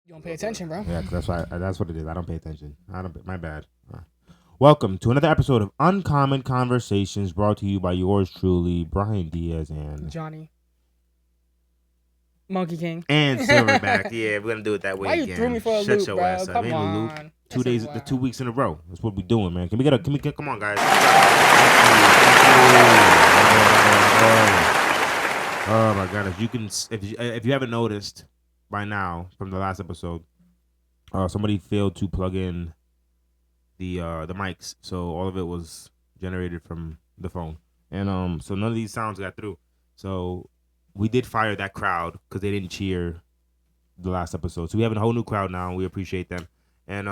You don't pay attention, bro. Yeah, 'cause that's what it is. I don't pay attention. My bad. Welcome to another episode of Uncommon Conversations, brought to you by yours truly, Brian Diaz and Johnny. Monkey King. Silverback. Yeah, we're gonna do it that way Why you again. threw me for a Shut loop, your bro? ass up. Come Ain't no loop. on. 2 days, Yes, it 2 weeks in a row. That's what we doing, man. Come on, guys. Oh my god! If you haven't noticed by now from the last episode, somebody failed to plug in the mics, so all of it was generated from the phone, and so none of these sounds got through. So we did fire that crowd because they didn't cheer the last episode. So we have a whole new crowd now. And we appreciate them, and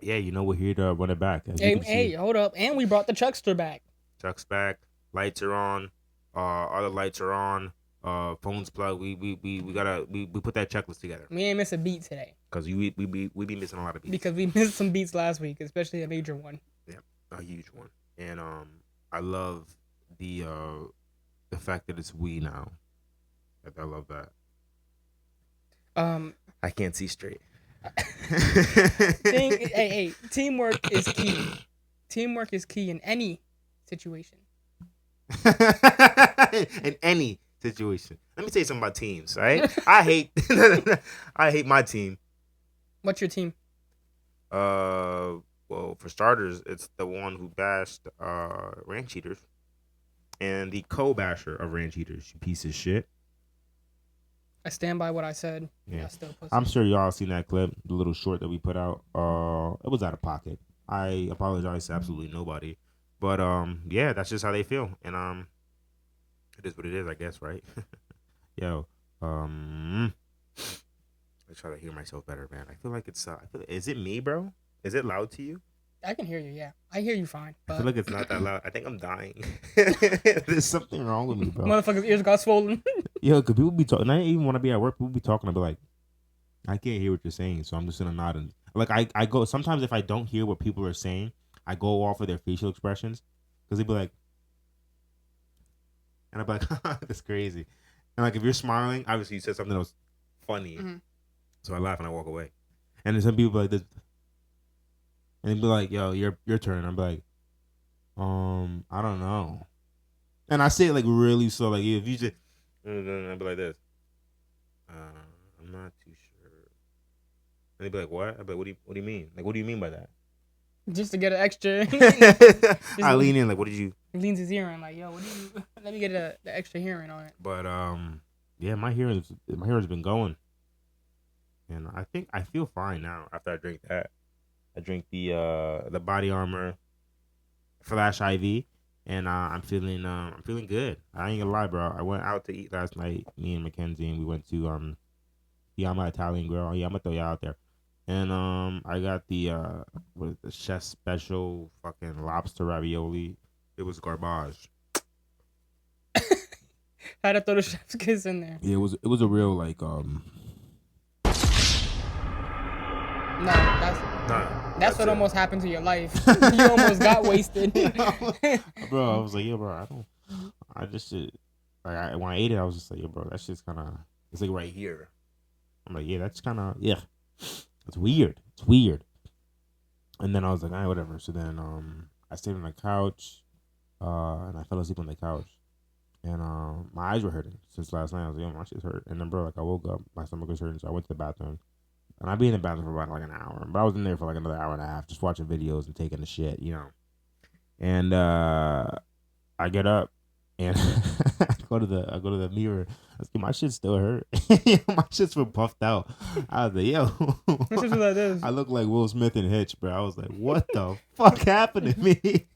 yeah, we're here to run it back. Hey, hold up! And we brought the Chuckster back. Chuck's back. Lights are on. Other lights are on. Phones plugged. We put that checklist together. We ain't miss a beat today. Cause we be missing a lot of beats. Because we missed some beats last week, especially a major one. Yeah, a huge one. And I love the fact that it's we now. I love that. I can't see straight. Hey, teamwork is key. Teamwork is key in any situation. In any situation. Let me tell you something about teams, right? I hate my team. What's your team? Well, for starters, it's the one who bashed ranch eaters and the co-basher of ranch eaters. You piece of shit. I stand by what I said. Yeah, I'm sure y'all seen that clip, the little short that we put out. It was out of pocket. I apologize to absolutely nobody, but yeah, that's just how they feel, and it is what it is, I guess, right? Yo, I try to hear myself better, man. I feel like it's. Is it me, bro? Is it loud to you? I can hear you. Yeah, I hear you fine. But... I feel like it's not that loud. I think I'm dying. There's something wrong with me, bro. Motherfucker's ears got swollen. Yo, cause people be talking. I didn't even want to be at work. People be talking. I'll be like, I can't hear what you're saying, so I'm just gonna nod. And like I go sometimes if I don't hear what people are saying, I go off of their facial expressions, cause they be like, and I'm like, that's crazy. And like if you're smiling, obviously you said something that was funny, so I laugh and I walk away. And then some people be like this. And they'd be like, yo, your turn. I'm like, I don't know. And I say it like really slow. Like if you just, I'd be like this. I'm not too sure. And they'd be like, what? I'd be like, what do you mean? Like, what do you mean by that? Just to get an extra. I lean in like, what did you? He leans his ear in like, yo, what do you? Let me get the extra hearing on it. But yeah, my hearing's been going, and I think I feel fine now after I drink that. I drink the Body Armor Flash IV, and I'm feeling good. I ain't gonna lie, bro. I went out to eat last night, me and Mackenzie, and we went to Yama Italian Grill. Yeah, I'm gonna throw you out there. And I got the chef special fucking lobster ravioli. It was garbage. Had to throw the chef's kiss in there. Yeah, it was a real like That's what almost happened to your life. You almost got wasted. Bro, I was like, yo, bro, I just when I ate it, I was just like, yo, bro, that shit's kind of, it's like right here. I'm like, yeah, that's kind of, yeah, it's weird. It's weird. And then I was like, all right, whatever. So then I stayed on the couch, and I fell asleep on the couch. And my eyes were hurting since last night. I was like, yo, my shit's hurt. And then, bro, like I woke up, my stomach was hurting, so I went to the bathroom. And I'd be in the bathroom for about like an hour. But I was in there for like another hour and a half just watching videos and taking the shit, And I get up and I go to the mirror. I was like, my shit still hurt. My shit's been puffed out. I was like, yo. I look like Will Smith in Hitch, bro. I was like, what the fuck happened to me?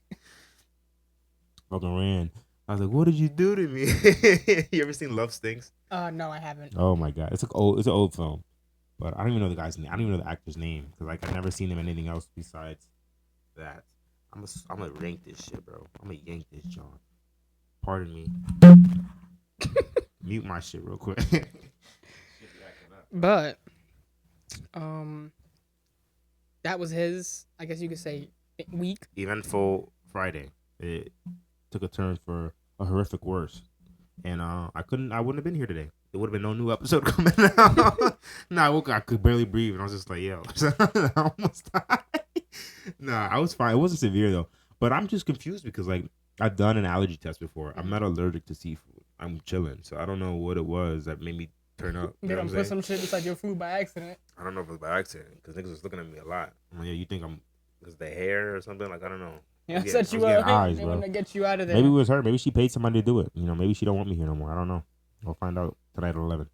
Fucking ran. I was like, what did you do to me? You ever seen Love Stinks? No, I haven't. Oh my god. It's an old film. But I don't even know the guy's name. I don't even know the actor's name because like I've never seen him in anything else besides that. I'm gonna rank this shit, bro. I'm gonna yank this, John. Pardon me. Mute my shit real quick. But that was his, I guess you could say, week. Eventful Friday. It took a turn for a horrific worse, and I wouldn't have been here today there would have been no new episode coming out. Nah, I woke up, I could barely breathe, and I was just like, yo, I almost died. Nah, I was fine. It wasn't severe though, but I'm just confused because like I've done an allergy test before. I'm not allergic to seafood. I'm chilling, so I don't know what it was that made me turn up. You don't put some shit inside your food by accident. I don't know if it was by accident because niggas was looking at me a lot. I'm like, yeah, you think I'm because the hair or something? Like I don't know. Yeah, set you up. Eyes, they want to get you out of there. Maybe it was her. Maybe she paid somebody to do it. You know, maybe she don't want me here no more. I don't know. We'll find out tonight at 11.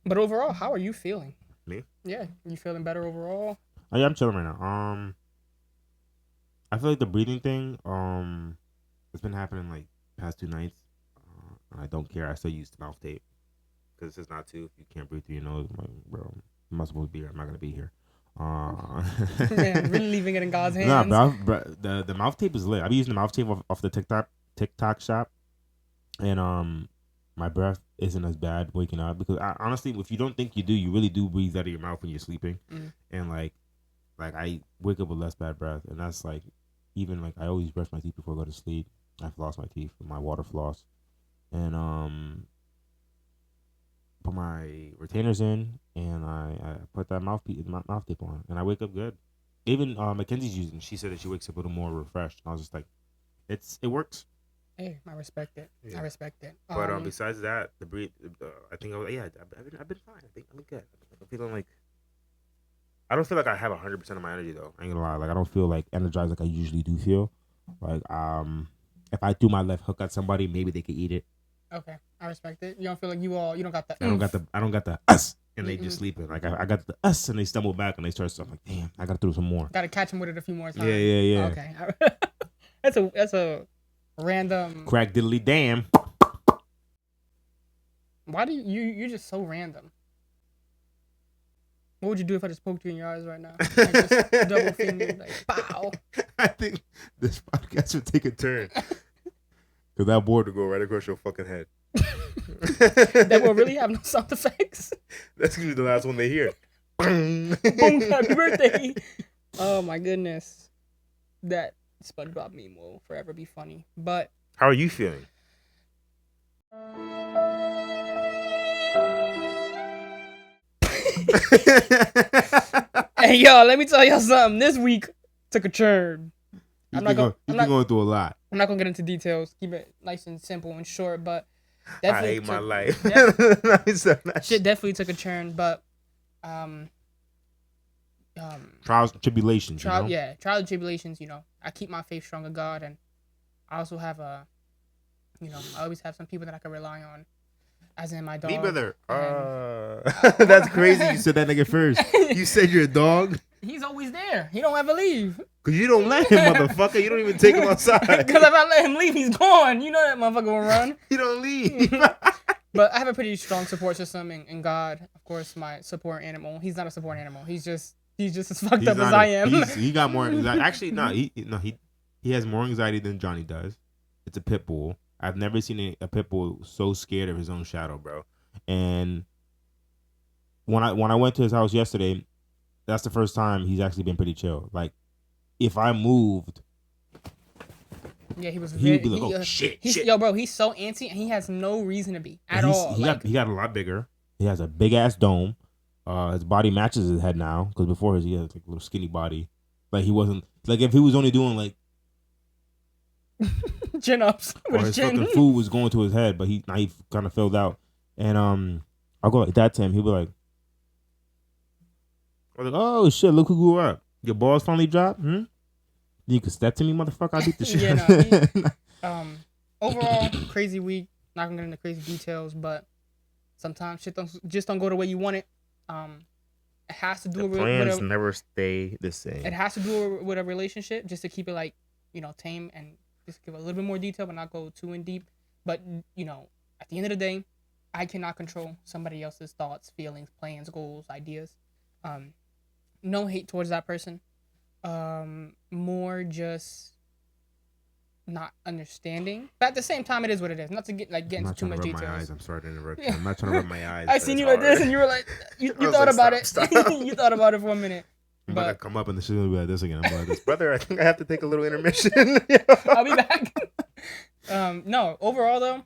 But overall, how are you feeling? Me? Yeah, you feeling better overall? Oh, yeah, I'm chilling right now. I feel like the breathing thing, it's been happening like past 2 nights. And I don't care. I still use the mouth tape because this is not too. If you can't breathe through your nose, I'm like, bro, you must be here. I'm not gonna be here. Yeah, really leaving it in God's hands. Nah, bro, the mouth tape is lit. I've been using the mouth tape off the TikTok shop, and my breath isn't as bad waking up because honestly, if you don't think you do, you really do breathe out of your mouth when you're sleeping, and like I wake up with less bad breath, and that's like even like I always brush my teeth before I go to sleep. I floss my teeth with my water floss, and put my retainers in, and I put that mouth tape on, and I wake up good. Even Mackenzie's using. She said that she wakes up a little more refreshed. And I was just like, it works. Hey, I respect it. Yeah. I respect it. But besides that, the breathe. I think I've been fine. I think I'm good. I'm feeling like. I don't feel like I have 100% of my energy though. I ain't gonna lie. Like I don't feel like energized like I usually do feel. Like if I threw my left hook at somebody, maybe they could eat it. Okay, I respect it. You don't feel like you don't got the. I don't got the us, and they just sleeping. Like I got the us, and they stumble back and they start stuff. Like damn, I gotta throw some more. Gotta catch them with it a few more times. Yeah. Okay, that's a random. Crack diddly damn. Why do you're just so random? What would you do if I just poked you in your eyes right now? Like just double finger, like pow. I think this podcast would take a turn. Cause that board would go right across your fucking head. That will really have no sound effects. That's gonna be the last one they hear. Boom! Happy birthday! Oh my goodness, that SpongeBob meme will forever be funny. But how are you feeling? Hey y'all, let me tell y'all something. This week took a turn. You've been going through a lot. I'm not gonna get into details. Keep it nice and simple and short. But definitely I hate my life. Shit definitely took a turn. But trials and tribulations. Trials and tribulations. You know, I keep my faith strong in God, and I also have I always have some people that I can rely on. As in my dog. Me brother. That's crazy. You said that nigga first. You said you're a dog. He's always there. He don't ever leave. Cause you don't let him, motherfucker. You don't even take him outside. Cause if I let him leave, he's gone. You know that motherfucker will run. He don't leave. But I have a pretty strong support system in God. Of course, my support animal. He's not a support animal. He's just as fucked up as I am. He got more anxiety. Actually, no. He has more anxiety than Johnnie does. It's a pit bull. I've never seen a pit bull so scared of his own shadow, bro. And when I went to his house yesterday, that's the first time he's actually been pretty chill. Like, if I moved, yeah, he would be like, oh shit. Yo, bro, he's so antsy, and he has no reason to be at all. He got a lot bigger. He has a big ass dome. His body matches his head now, because before he had like a little skinny body. Like he wasn't like if he was only doing like. Chin ups with his fucking food was going to his head, but he kind of filled out. And I'll go like that to him. He'll be like, "Oh shit, look who grew up. Your balls finally dropped. You can step to me, motherfucker. I'll beat the shit." Overall, crazy week. Not gonna get into crazy details, but sometimes shit don't go the way you want it. It has to do with plans never stay the same. It has to do with a relationship, just to keep it like tame and. Just give a little bit more detail, but not go too in deep. But at the end of the day, I cannot control somebody else's thoughts, feelings, plans, goals, ideas. No hate towards that person. More just not understanding. But at the same time, it is what it is. Not to get into too much details. My eyes. I'm sorry to interrupt you. I'm not trying to rub my eyes. I seen you like this, and you were like, you thought about it. You thought about it for a minute. I'm about to come up and the shit will be like this again. I'm like this, brother. I think I have to take a little intermission. I'll be back. No, overall though,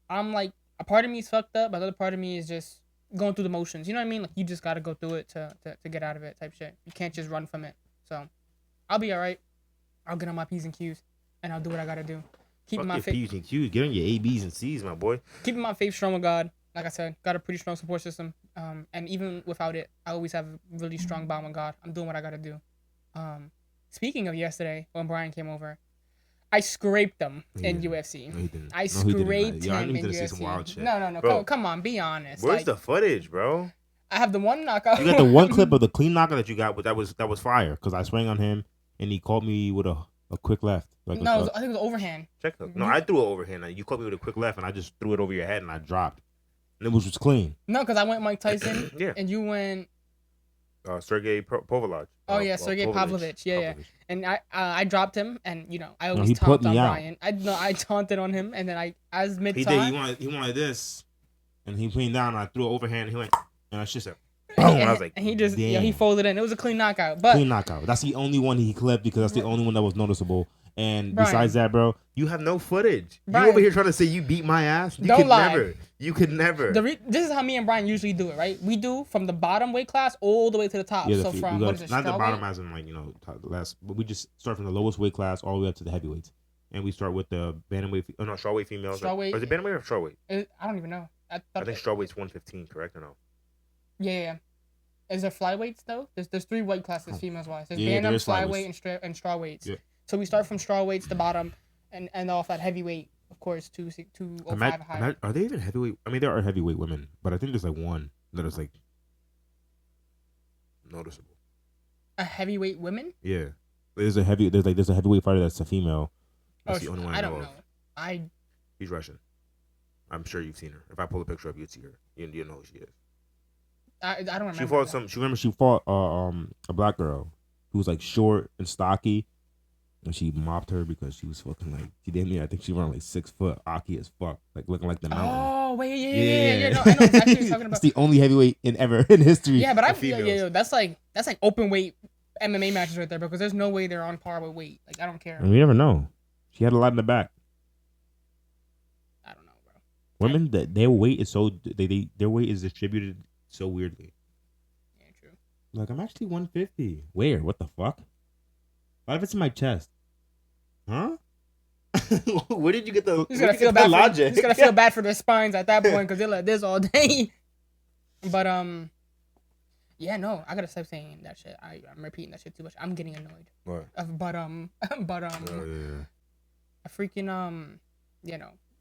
I'm like, a part of me is fucked up, but the other part of me is just going through the motions. You know what I mean? Like, you just gotta go through it to get out of it, type shit. You can't just run from it. So, I'll be alright. I'll get on my P's and Q's, and I'll do what I gotta do. Keeping my faith. P's and Q's. Get on your A, B's, and C's, my boy. Keeping my faith strong with God. Like I said, got a pretty strong support system. And even without it, I always have a really strong bond with God. I'm doing what I gotta do. Speaking of yesterday, when Brian came over, I scraped him in UFC. No, he didn't. I scraped him in UFC. Some wild UFC. shit. No. Come on, be honest. Where's like, the footage, bro? I have the one knockout. You got the one clip of the clean knockout that you got, but that was fire because I swung on him and he caught me with a quick left. Like no, I think it was overhand. No, I threw it overhand. You caught me with a quick left and I just threw it over your head and I dropped. And it was just clean. No, because I went Mike Tyson. Yeah. And you went. Sergey Pavlovich. Oh yeah, Sergey Pavlovich. Yeah. And I dropped him, and I always he put taunted me on out. Brian. I taunted on him, and then as mid He time. did. He wanted this, and he put me down. And I threw it overhand. And he went, and I just said, boom. And I was like, and he just damn. he folded in. It was a clean knockout, but Clean knockout. That's the only one he clipped because that's the only one that was noticeable. And Brian, besides that, bro, you have no footage. Brian, you over here trying to say you beat my ass? You don't could lie. never. You could never. This is how me and Brian usually do it, right? We do from the bottom weight class all the way to the top. Yeah, So from what is it, not the bottom strawweight? as in less, but we just start from the lowest weight class all the way up to the heavyweights, and we start with the bantamweight. Strawweight females. Strawweight. Or is it bantamweight or strawweight? I don't even know. I think strawweight's 115, correct or no? Yeah. Is there flyweights though? There's 3 weight classes females wise. There's Yeah, bantam, there is flyweight, and strawweights. Yeah. So we start from strawweights, the bottom, and off at heavyweight, of course, 205 high. Are they even heavyweight? I mean, there are heavyweight women, but I think there's like one that is like noticeable. A heavyweight women? Yeah, there's a heavyweight fighter that's a female. That's the only one I I don't know. Of. She's Russian. I'm sure you've seen her. If I pull a picture up, you'd see her. You know who she is. I don't remember. She fought a black girl who was like short and stocky, and she mopped her because she was fucking like she didn't. I think she ran like 6 foot, Aki as fuck, like looking like the mountain. Oh wait, yeah. No, I know exactly what you're talking about. It's the only heavyweight ever in history. Yeah, but I feel that's like open weight MMA matches right there because there's no way they're on par with weight. Like I don't care. And we never know. She had a lot in the back. I don't know, bro. Women that their weight is so their weight is distributed so weirdly. Yeah, true. Like I'm actually 150. Where? What the fuck? What if it's in my chest? Huh? Where did you get the? He's gonna feel bad. He's gonna feel bad for their spines at that point because they're like this all day. But yeah, no, I gotta stop saying that shit. I'm repeating that shit too much. I'm getting annoyed. What? But Yeah. I freaking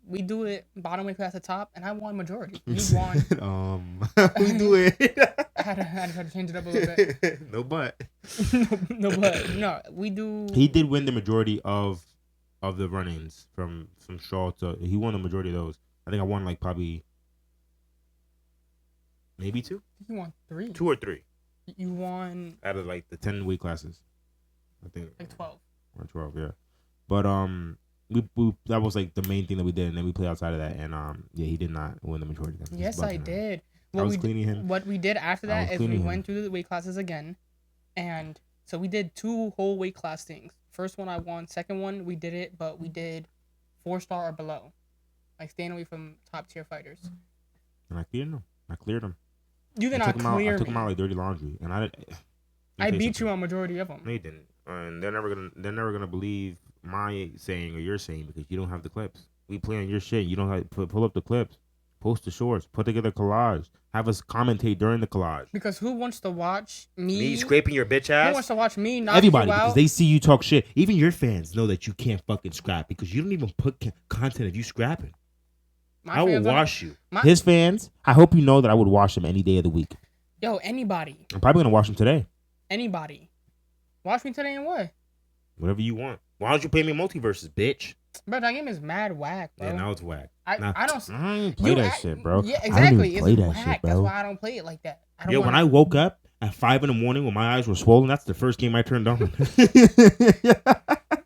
we do it bottom way past the top, and I won majority. You won. We do it. I had to try to change it up a little bit. No but. No, we do. He did win the majority of the run-ins from Shaw to. He won the majority of those. I think I won like probably maybe 2. You won 3. 2 or 3. You won out of like the 10 weight classes. I think like 12 or 12, yeah. But we that was like the main thing that we did, and then we played outside of that, and yeah, he did not win the majority of them. Yes, I did. I was cleaning him. What we did after that is we went through the weight classes again, and so we did 2 whole weight class things. First one I won. Second one we did it, but we did 4-star or below, like staying away from top tier fighters. And I cleared him. You did not clear me. I took him out like dirty laundry, and I beat you on majority of them. No, you didn't. And they're never gonna believe my saying or your saying because you don't have the clips. We play on your shit. You don't have to pull up the clips, post the shorts, put together collage, have us commentate during the collage. Because who wants to watch me scraping your bitch ass? Who wants to watch me knock Everybody, you out? because they see you talk shit. Even your fans know that you can't fucking scrap because you don't even put content of you scrapping. I will wash you. His fans, I hope you know that I would wash them any day of the week. Yo, anybody. I'm probably gonna wash them today. Anybody. Watch me today and what? Whatever you want. Why don't you play me multiverses, bitch? Bro, that game is mad whack, bro. Yeah, now it's whack. I don't play that shit, bro. Yeah, exactly. It's whack. Shit, bro. That's why I don't play it like that. When I woke up at 5 in the morning when my eyes were swollen, that's the first game I turned on.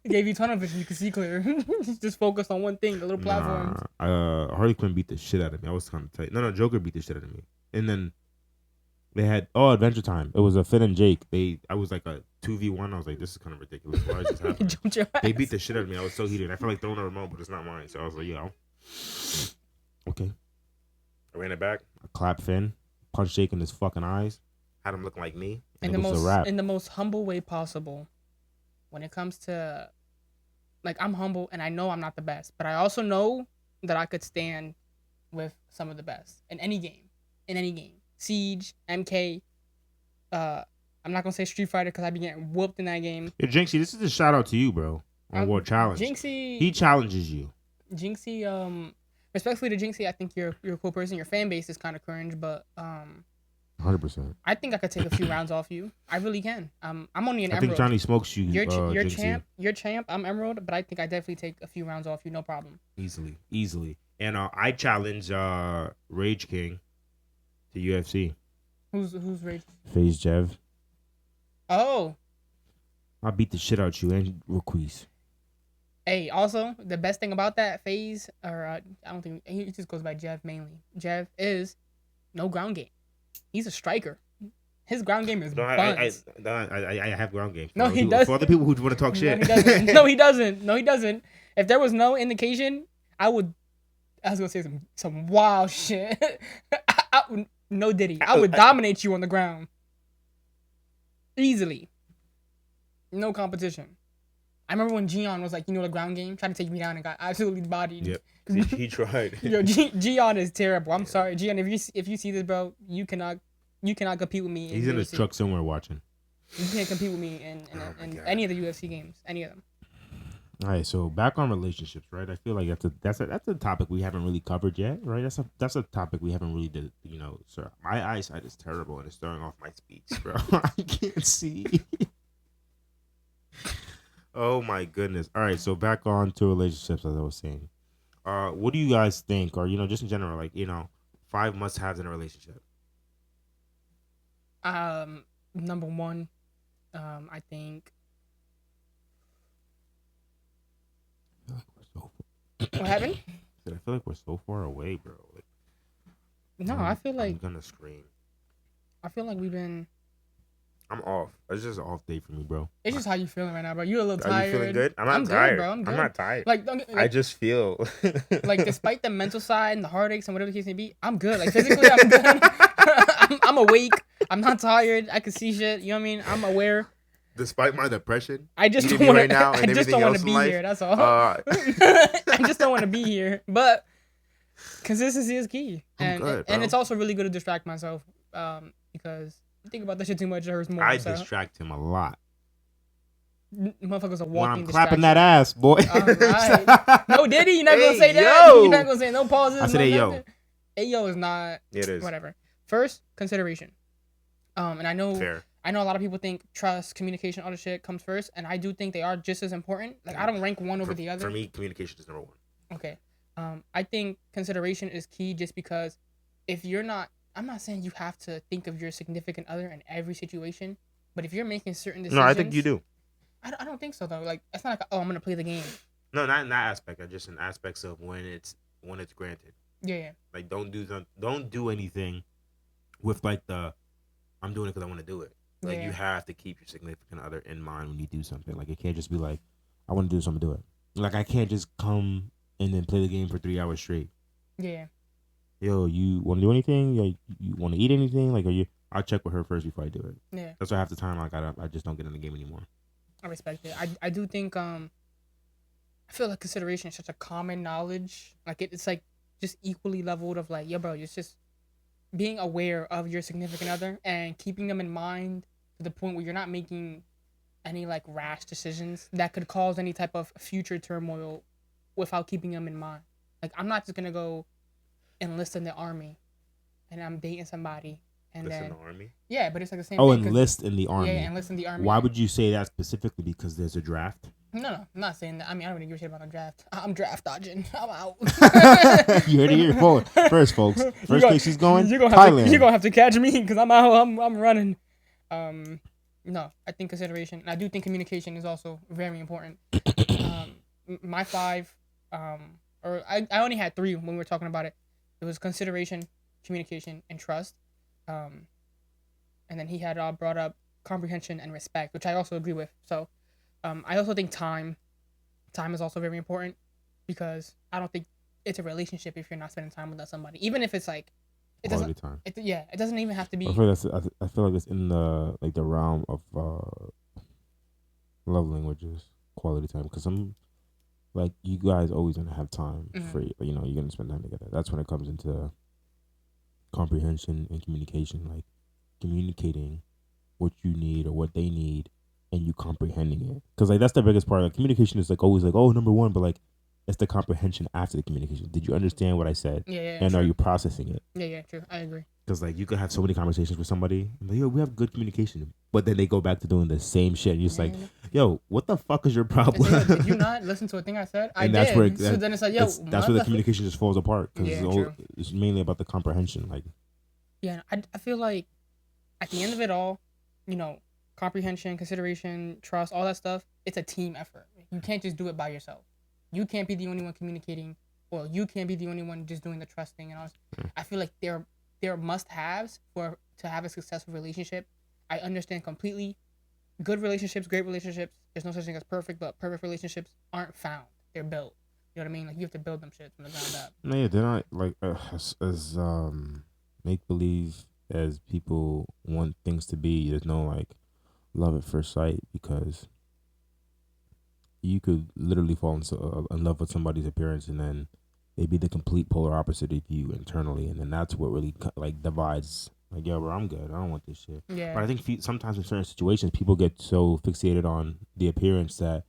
It gave you tunnel vision. You could see clear. Just focus on one thing, the little platforms. Harley Quinn beat the shit out of me. I was kind of tight. No, Joker beat the shit out of me. And then they had Adventure Time. It was a Finn and Jake. I was like a 2v1. I was like, this is kind of ridiculous. Why is this happening? They beat the shit out of me. I was so heated. I felt like throwing a remote, but it's not mine. So I was like, yo. Okay. I ran it back. A clap Finn, punch Jake in his fucking eyes, had him looking like me, and In it the was a wrap. in the most humble way possible. When it comes to, like, I'm humble and I know I'm not the best, but I also know that I could stand with some of the best in any game. In any game. Siege, MK, I'm not gonna say Street Fighter because I'd be getting whooped in that game. Yeah, Jinxie, this is a shout out to you, bro. On World Challenge. Jinxie, he challenges you. Jinxie, respectfully to Jinxie, I think you're a cool person. Your fan base is kind of cringe, but 100%. I think I could take a few rounds off you. I really can. I'm only an I Emerald. think Johnnie smokes you. You're Jinxie. champ. You're champ. I'm Emerald, but I think I definitely take a few rounds off you, no problem. Easily. And I challenge Rage King to UFC. Who's Rage? FaZe Jev. Oh. I beat the shit out you and Ruquiz. Hey, also the best thing about that FaZe, or I don't think he just goes by Jev mainly. Jev is no ground game. He's a striker. His ground game is buns. I have ground game. No, he doesn't. For other people who want to talk shit. No, he doesn't. No, he doesn't. If there was no indication, I was gonna say some wild shit. No Diddy. I would dominate you on the ground. Easily. No competition. I remember when Gion was like, the ground game, trying to take me down and got absolutely bodied. Yep. He tried. Yo, Gion is terrible. I'm sorry, Gion. If you see this, bro, you cannot compete with me. He's in his truck somewhere watching. You can't compete with me in any of the UFC games, any of them. All right, so back on relationships, right? I feel like that's a topic we haven't really covered yet, right? That's a topic we haven't really did. Sir, my eyesight is terrible and it's throwing off my speech, bro. I can't see. Oh my goodness! All right, so back on to relationships, as I was saying. What do you guys think, or just in general, like 5 must-haves in a relationship? Number one, I think. What happened? I feel like we're so far away, bro. No, I feel like I'm gonna scream. I feel like we've been. I'm off. It's just an off day for me, bro. It's just how you feeling right now, bro. You're a little tired. Are you feeling good? I'm not tired, good, bro. I'm good. I'm not tired. Like I just feel like despite the mental side and the heartaches and whatever the case may be, I'm good. Like physically, I'm good. I'm awake. I'm not tired. I can see shit. You know what I mean? I'm aware. Despite my depression, I just don't want right now. I just don't want to be here. That's all. I just don't want to be here. But consistency is key, and it's also really good to distract myself. Because you think about this shit too much, it hurts more. I distract him a lot. Motherfuckers are walking. When I'm clapping that ass, boy. Right. No, Diddy, you're not gonna say that. You're not gonna say no pauses. I said, hey, yo. Hey, yo is not. It is. Whatever. First, consideration. And I know. Fair. I know a lot of people think trust, communication, all the shit comes first, and I do think they are just as important. Like I don't rank one over the other. For me, communication is number one. Okay. I think consideration is key just because if you're not, I'm not saying you have to think of your significant other in every situation, but if you're making certain decisions. No, I think you do. I don't think so though. Like it's not like I'm gonna play the game. No, not in that aspect. Just in aspects of when it's granted. Yeah. Like don't do anything with like the I'm doing it because I want to do it. Like you have to keep your significant other in mind when you do something. Like it can't just be like I want to do this, I'm gonna do it. Like I can't just come and then play the game for 3 hours straight. Yeah. Yo, you want to do anything? You want to eat anything? Like I'll check with her first before I do it. Yeah. That's why half the time like I just don't get in the game anymore. I respect it. I do think I feel like consideration is such a common knowledge. Like it's like just equally leveled of like, yeah, bro, it's just being aware of your significant other and keeping them in mind to the point where you're not making any like rash decisions that could cause any type of future turmoil without keeping them in mind. Like I'm not just gonna go enlist in the army and I'm dating somebody and enlist then in the army. Yeah, but it's like the same. Oh, thing, enlist in the army. Yeah, enlist in the army. Why would you say that specifically? Because there's a draft. No, I'm not saying that. I mean, I don't really give a shit about a draft. I'm draft dodging. I'm out. You heard it here first, folks. First place he's going, you're gonna Thailand. You're gonna have to catch me because I'm out. I'm running. No, I think consideration. And I do think communication is also very important. My 5, or I only had 3 when we were talking about it. It was consideration, communication, and trust. And then he had brought up comprehension and respect, which I also agree with. So. I also think time is also very important because I don't think it's a relationship if you're not spending time with somebody, even if it's like it Quality doesn't. time. It doesn't even have to be. I feel I feel like it's in the like the realm of love languages, quality time. Because I'm like you guys always gonna have time for you know you're gonna spend time together. That's when it comes into comprehension and communication, like communicating what you need or what they need, and you comprehending it. Because like that's the biggest part. Like communication is like always like number one, but like it's the comprehension after the communication. Did you understand what I said? Yeah, and true. are you processing it? Yeah, true. I agree. Because like you could have so many conversations with somebody, and like, yo, we have good communication, but then they go back to doing the same shit. And you're just like, yo, what the fuck is your problem? Like, yo, did you not listen to a thing I said? I that's did. where So then it's like, yo, that's where the communication just falls apart because it's mainly about the comprehension. Like, yeah, I feel like at the end of it all, you know, comprehension, consideration, trust, all that stuff, it's a team effort. You can't just do it by yourself. You can't be the only one communicating. Well, you can't be the only one just doing the trusting and all. I feel like there are must-haves to have a successful relationship. I understand completely. Good relationships, great relationships. There's no such thing as perfect, but perfect relationships aren't found. They're built. You know what I mean? Like you have to build them shit from the ground up. No, yeah, they're not like as make believe as people want things to be. There's no like love at first sight because you could literally fall in love with somebody's appearance and then they be the complete polar opposite of you internally, and then that's what really like divides. Like, yo, bro, I'm good. I don't want this shit. Yeah. But I think sometimes in certain situations, people get so fixated on the appearance that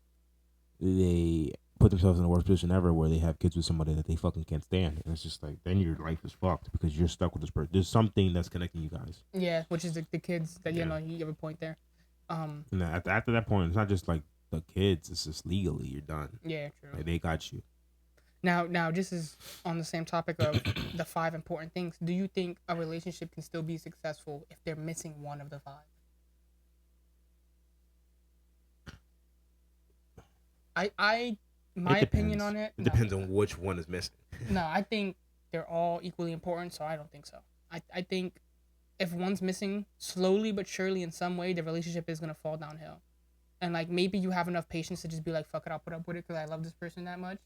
they put themselves in the worst position ever, where they have kids with somebody that they fucking can't stand, and it's just like then your life is fucked because you're stuck with this person. There's something that's connecting you guys. Yeah, which is the kids that you know. You have a point there. And after that point, it's not just like the kids. It's just legally you're done. Yeah, true. Like they got you. Now, just as on the same topic of the 5 important things, do you think a relationship can still be successful if they're missing one of the 5? My opinion on it. It depends on which one is missing. No, I think they're all equally important, so I don't think so. I think if one's missing, slowly but surely in some way, the relationship is gonna fall downhill. And like maybe you have enough patience to just be like, fuck it, I'll put up with it because I love this person that much.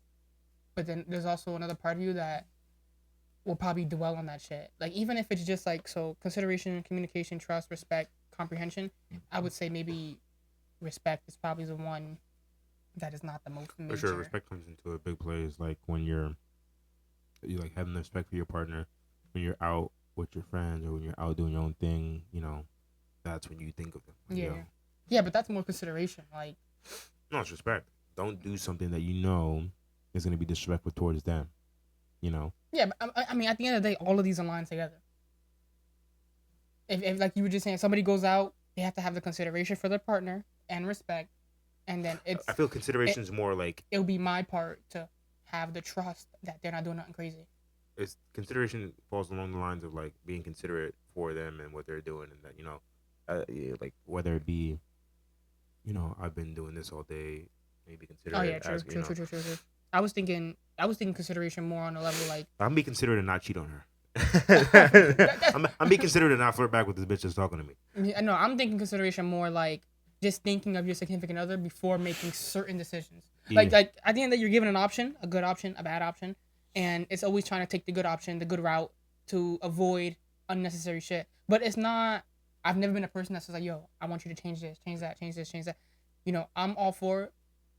But then there's also another part of you that will probably dwell on that shit. Like even if it's just like consideration, communication, trust, respect, comprehension, I would say maybe respect is probably the one that is not the most major. For sure, respect comes into a big play. It's like when you like having the respect for your partner when you're out with your friends or when you're out doing your own thing. You know, that's when you think of them. Like, yeah, yeah, but that's more consideration. Like, no, it's respect. Don't do something that you know is going to be disrespectful towards them. You know. Yeah, but I mean, at the end of the day, all of these align together. If like you were just saying, somebody goes out, they have to have the consideration for their partner and respect, and then I feel consideration is more like it'll be my part to have the trust that they're not doing nothing crazy. It's consideration falls along the lines of like being considerate for them and what they're doing, and that like whether it be, I've been doing this all day, maybe consider. Oh yeah, true. I was thinking consideration more on the level like I'm be considerate and not cheat on her. I'm being considerate and not flirt back with this bitch that's talking to me. No, I'm thinking consideration more like just thinking of your significant other before making certain decisions. Yeah. Like at the end that you're given an option, a good option, a bad option, and it's always trying to take the good option, the good route to avoid unnecessary shit. But it's not. I've never been a person that says like, "Yo, I want you to change this, change that, change this, change that." I'm all for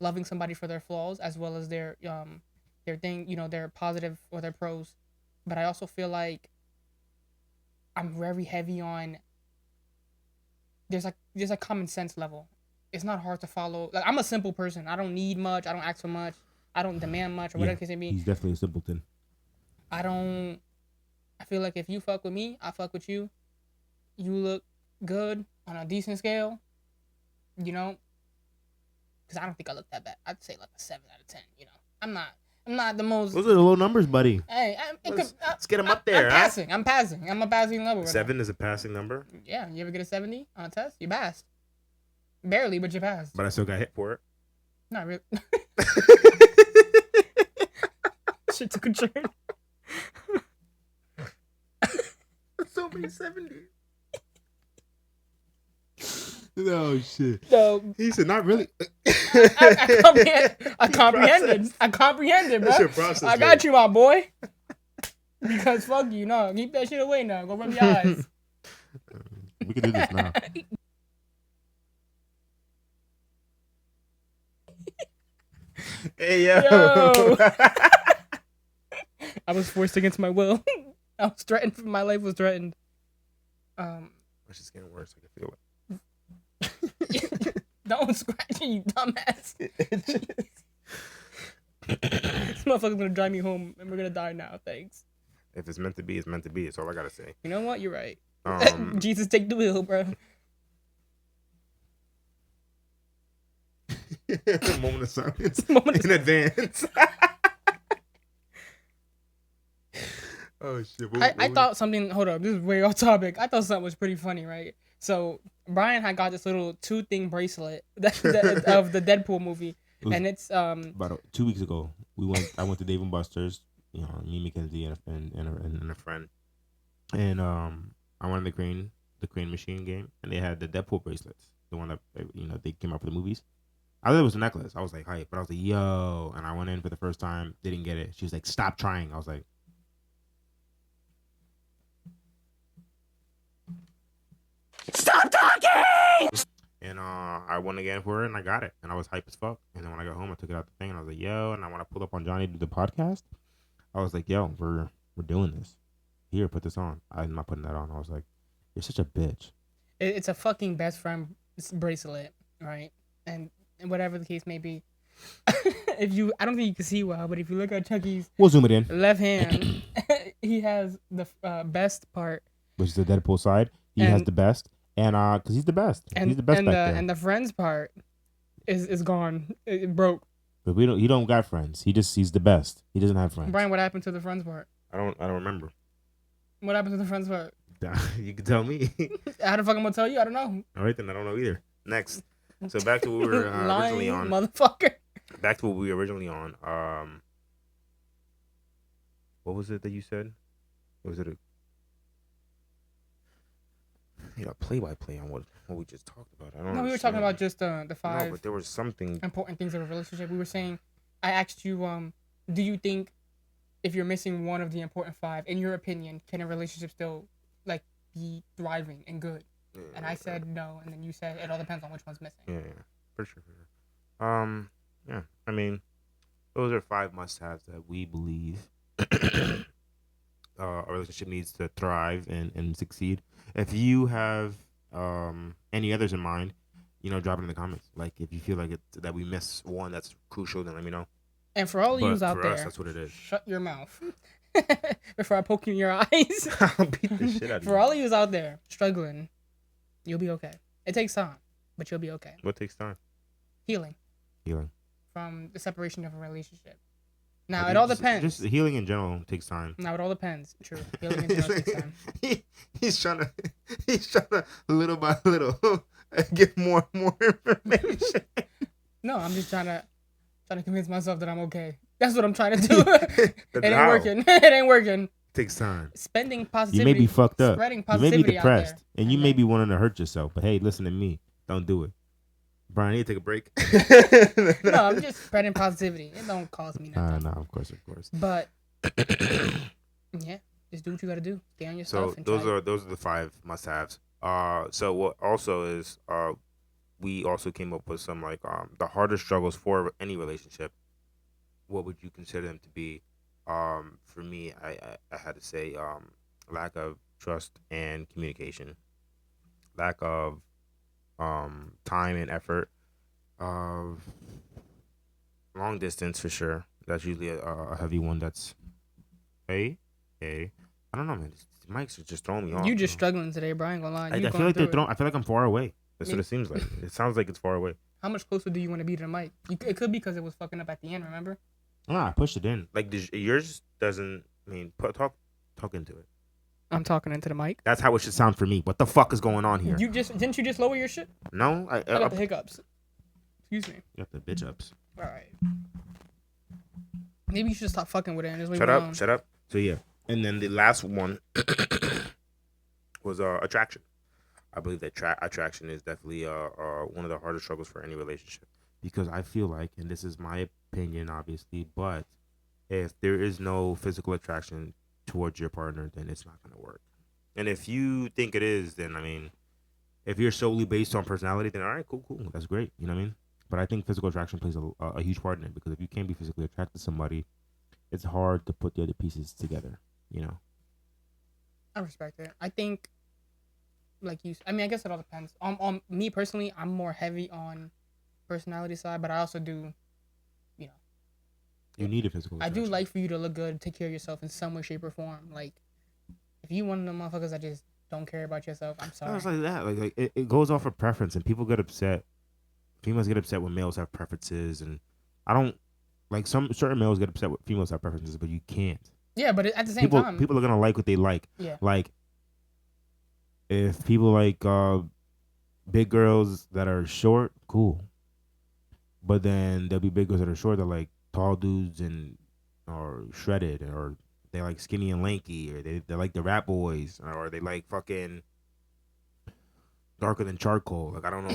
loving somebody for their flaws as well as their thing, their positive or their pros. But I also feel like I'm very heavy on there's a common sense level. It's not hard to follow. Like I'm a simple person. I don't need much. I don't ask for much. I don't demand much or whatever it can be. He's definitely a simpleton. I feel like if you fuck with me, I fuck with you. You look good on a decent scale, because I don't think I look that bad. I'd say like a 7 out of 10. I'm not the most. Those are the low numbers, buddy. Hey, let's get them up there. I'm passing. I'm a passing level. 7 is a passing number. Yeah, you ever get a 70 on a test? You passed. Barely, but you passed. But I still got hit for it. Not really. Shit took a turn. So many 70s. No shit. No, he said not really. I comprehended, bro. That's your process, I got you, my boy. Because fuck you, no, keep that shit away now. Go rub your eyes. We can do this now. Hey yo. I was forced against my will. I was threatened. My life was threatened. It's just getting worse. I can feel it. Don't scratch me, you dumbass. This motherfucker's gonna drive me home, and we're gonna die now. Thanks. If it's meant to be, it's meant to be. That's all I gotta say. You know what? You're right. Jesus, take the wheel, bro. Moment of silence in advance. Oh shit! I thought something. Hold up, this is way off topic. I thought something was pretty funny, right? So Brian had got this little 2-thing bracelet of the Deadpool movie, and it's about 2 weeks ago. I went to Dave and Buster's. You know, me, Mackenzie, and and a friend, and I went to the crane machine game, and they had the Deadpool bracelets, the one that they came out for the movies. I thought it was a necklace. I was like, hype, but I was like, yo, and I went in for the first time, didn't get it. She was like, stop trying. I was like, stop talking. And I went again for it, and I got it, and I was hype as fuck. And then when I got home, I took it out the thing, and I was like, yo, and I want to pull up on Johnnie to do the podcast. I was like, yo, we're doing this. Here, put this on. I'm not putting that on. I was like, you're such a bitch. It's a fucking best friend bracelet, right? And whatever the case may be, I don't think you can see well, but if you look at Chucky's, we'll zoom it in. Left hand, he has the best part, which is the Deadpool side. He has the best, and because he's the best. He's the best back there. And the friends part is gone. It broke. But he don't got friends. He's the best. He doesn't have friends. Brian, what happened to the friends part? I don't remember. What happened to the friends part? You can tell me. How the fuck I'm gonna tell you? I don't know. All right, then I don't know either. Next. So back to what we were originally on. Motherfucker. Back to what we were originally on. What was it that you said? Was it a play-by-play on what we just talked about? I don't know. We were talking about just the 5. No, but there was something important things of a relationship. We were saying, I asked you, do you think if you're missing one of the important 5, in your opinion, can a relationship still be thriving and good? Yeah, and I said no, and then you said it all depends on which one's missing. Yeah, for sure. Yeah, I mean, those are 5 must-haves that we believe a relationship needs to thrive and succeed. If you have any others in mind, drop it in the comments. Like, if you feel like that we miss one that's crucial, then let me know. And for all of you out there, us, that's what it is. Shut your mouth before I poke you in your eyes. I'll beat the shit out of you. For all of you out there struggling, you'll be okay. It takes time, but you'll be okay. What takes time? Healing. From the separation of a relationship. Now, it all depends. Just healing in general takes time. Now, it all depends. True. Healing in general takes time. He's trying to little by little get more information. No, I'm just trying to convince myself that I'm okay. That's what I'm trying to do. It ain't working. It ain't working. It takes time. Spending positivity. You may be fucked up. Spreading You positivity may be depressed, out there. and you may be wanting to hurt yourself. But hey, listen to me. Don't do it. Brian, I need to take a break. No, I'm just spreading positivity. It don't cost me nothing. No, of course. But yeah, just do what you gotta do. Stay on yourself. So those are the 5 must-haves. So what also is we also came up with some the hardest struggles for any relationship. What would you consider them to be? For me, I had to say lack of trust and communication, lack of time and effort, long distance for sure. That's usually a heavy one. That's I don't know, man. These mics are just throwing me off. You just struggling today, Brian. Gonna lie. I feel like they're throwing. I feel like I'm far away. That's what it seems like. It sounds like it's far away. How much closer do you want to be to the mic? It could be because it was fucking up at the end. Remember? I pushed it in. Like yours doesn't. I mean, talk into it. I'm talking into the mic. That's how it should sound for me. What the fuck is going on here? Didn't you just lower your shit? No, I got the hiccups. Excuse me. You got the bitch ups. All right. Maybe you should stop fucking with it and just leave it alone. Shut up. So yeah, and then the last one was attraction. I believe that attraction is definitely one of the hardest struggles for any relationship. because I feel like, and this is my opinion, obviously, but if there is no physical attraction towards your partner, then it's not gonna work. And if you think it is, then I mean, if you're solely based on personality, then all right, cool, cool, that's great. You know what I mean? But I think physical attraction plays a huge part in it, because if you can't be physically attracted to somebody, it's hard to put the other pieces together. You know? I respect it. I think, like you, I mean, I guess it all depends. On me personally, I'm more heavy on personality side, but I also do, you know, You need a physical I attraction. do like for you to look good, take care of yourself in some way, shape, or form. Like, if you one of them motherfuckers that just don't care about yourself, I'm No, sorry. it's like that. Like it goes off of preference, and people get upset. Females get upset when males have preferences, and I don't like some certain males get upset when females have preferences, but you can't. Yeah, but at the same People time, people are gonna like what they like. yeah, Like if people like big girls that are short, cool. But then there'll be big girls that are short that like tall dudes and or shredded, or they like skinny and lanky, or they like the rap boys, or they like fucking darker than charcoal. Like I don't know.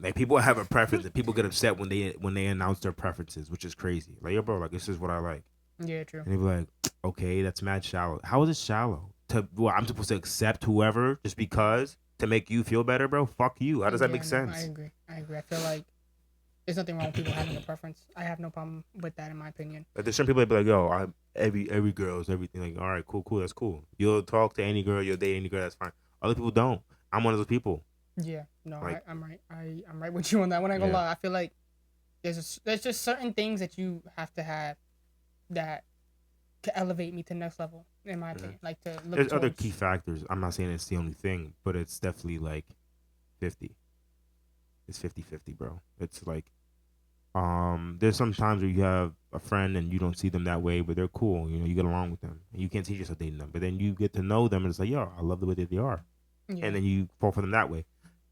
Like people have a preference, and people get upset when they announce their preferences, which is crazy. Like yo, bro, like this is what I like, yeah, true. and they be like, okay, that's mad shallow. How is it shallow? I'm supposed to accept whoever just because to make you feel better, bro? Fuck you. How does that Yeah, make no, sense? I agree. I feel like there's nothing wrong with people having a preference. I have no problem with that, in my opinion. Like there's some people that be like, yo, every girl's everything. Like, all right, cool, cool, that's cool. You'll talk to any girl, you'll date any girl, that's fine. Other people don't. I'm one of those people. Yeah, no, Like- I'm right. I'm right with you on that one. I ain't gonna Yeah. lie. I feel like there's just certain things that you have to have that can elevate me to the next level, in my opinion. Like to look There's other towards- key factors. I'm not saying it's the only thing, but it's definitely like 50. It's 50-50, bro. It's like there's some times where you have a friend and you don't see them that way, but they're cool. You know, you get along with them, and you can't see yourself dating them. But then you get to know them, and it's like, yo, I love the way that they are, Yeah. and then you fall for them that way.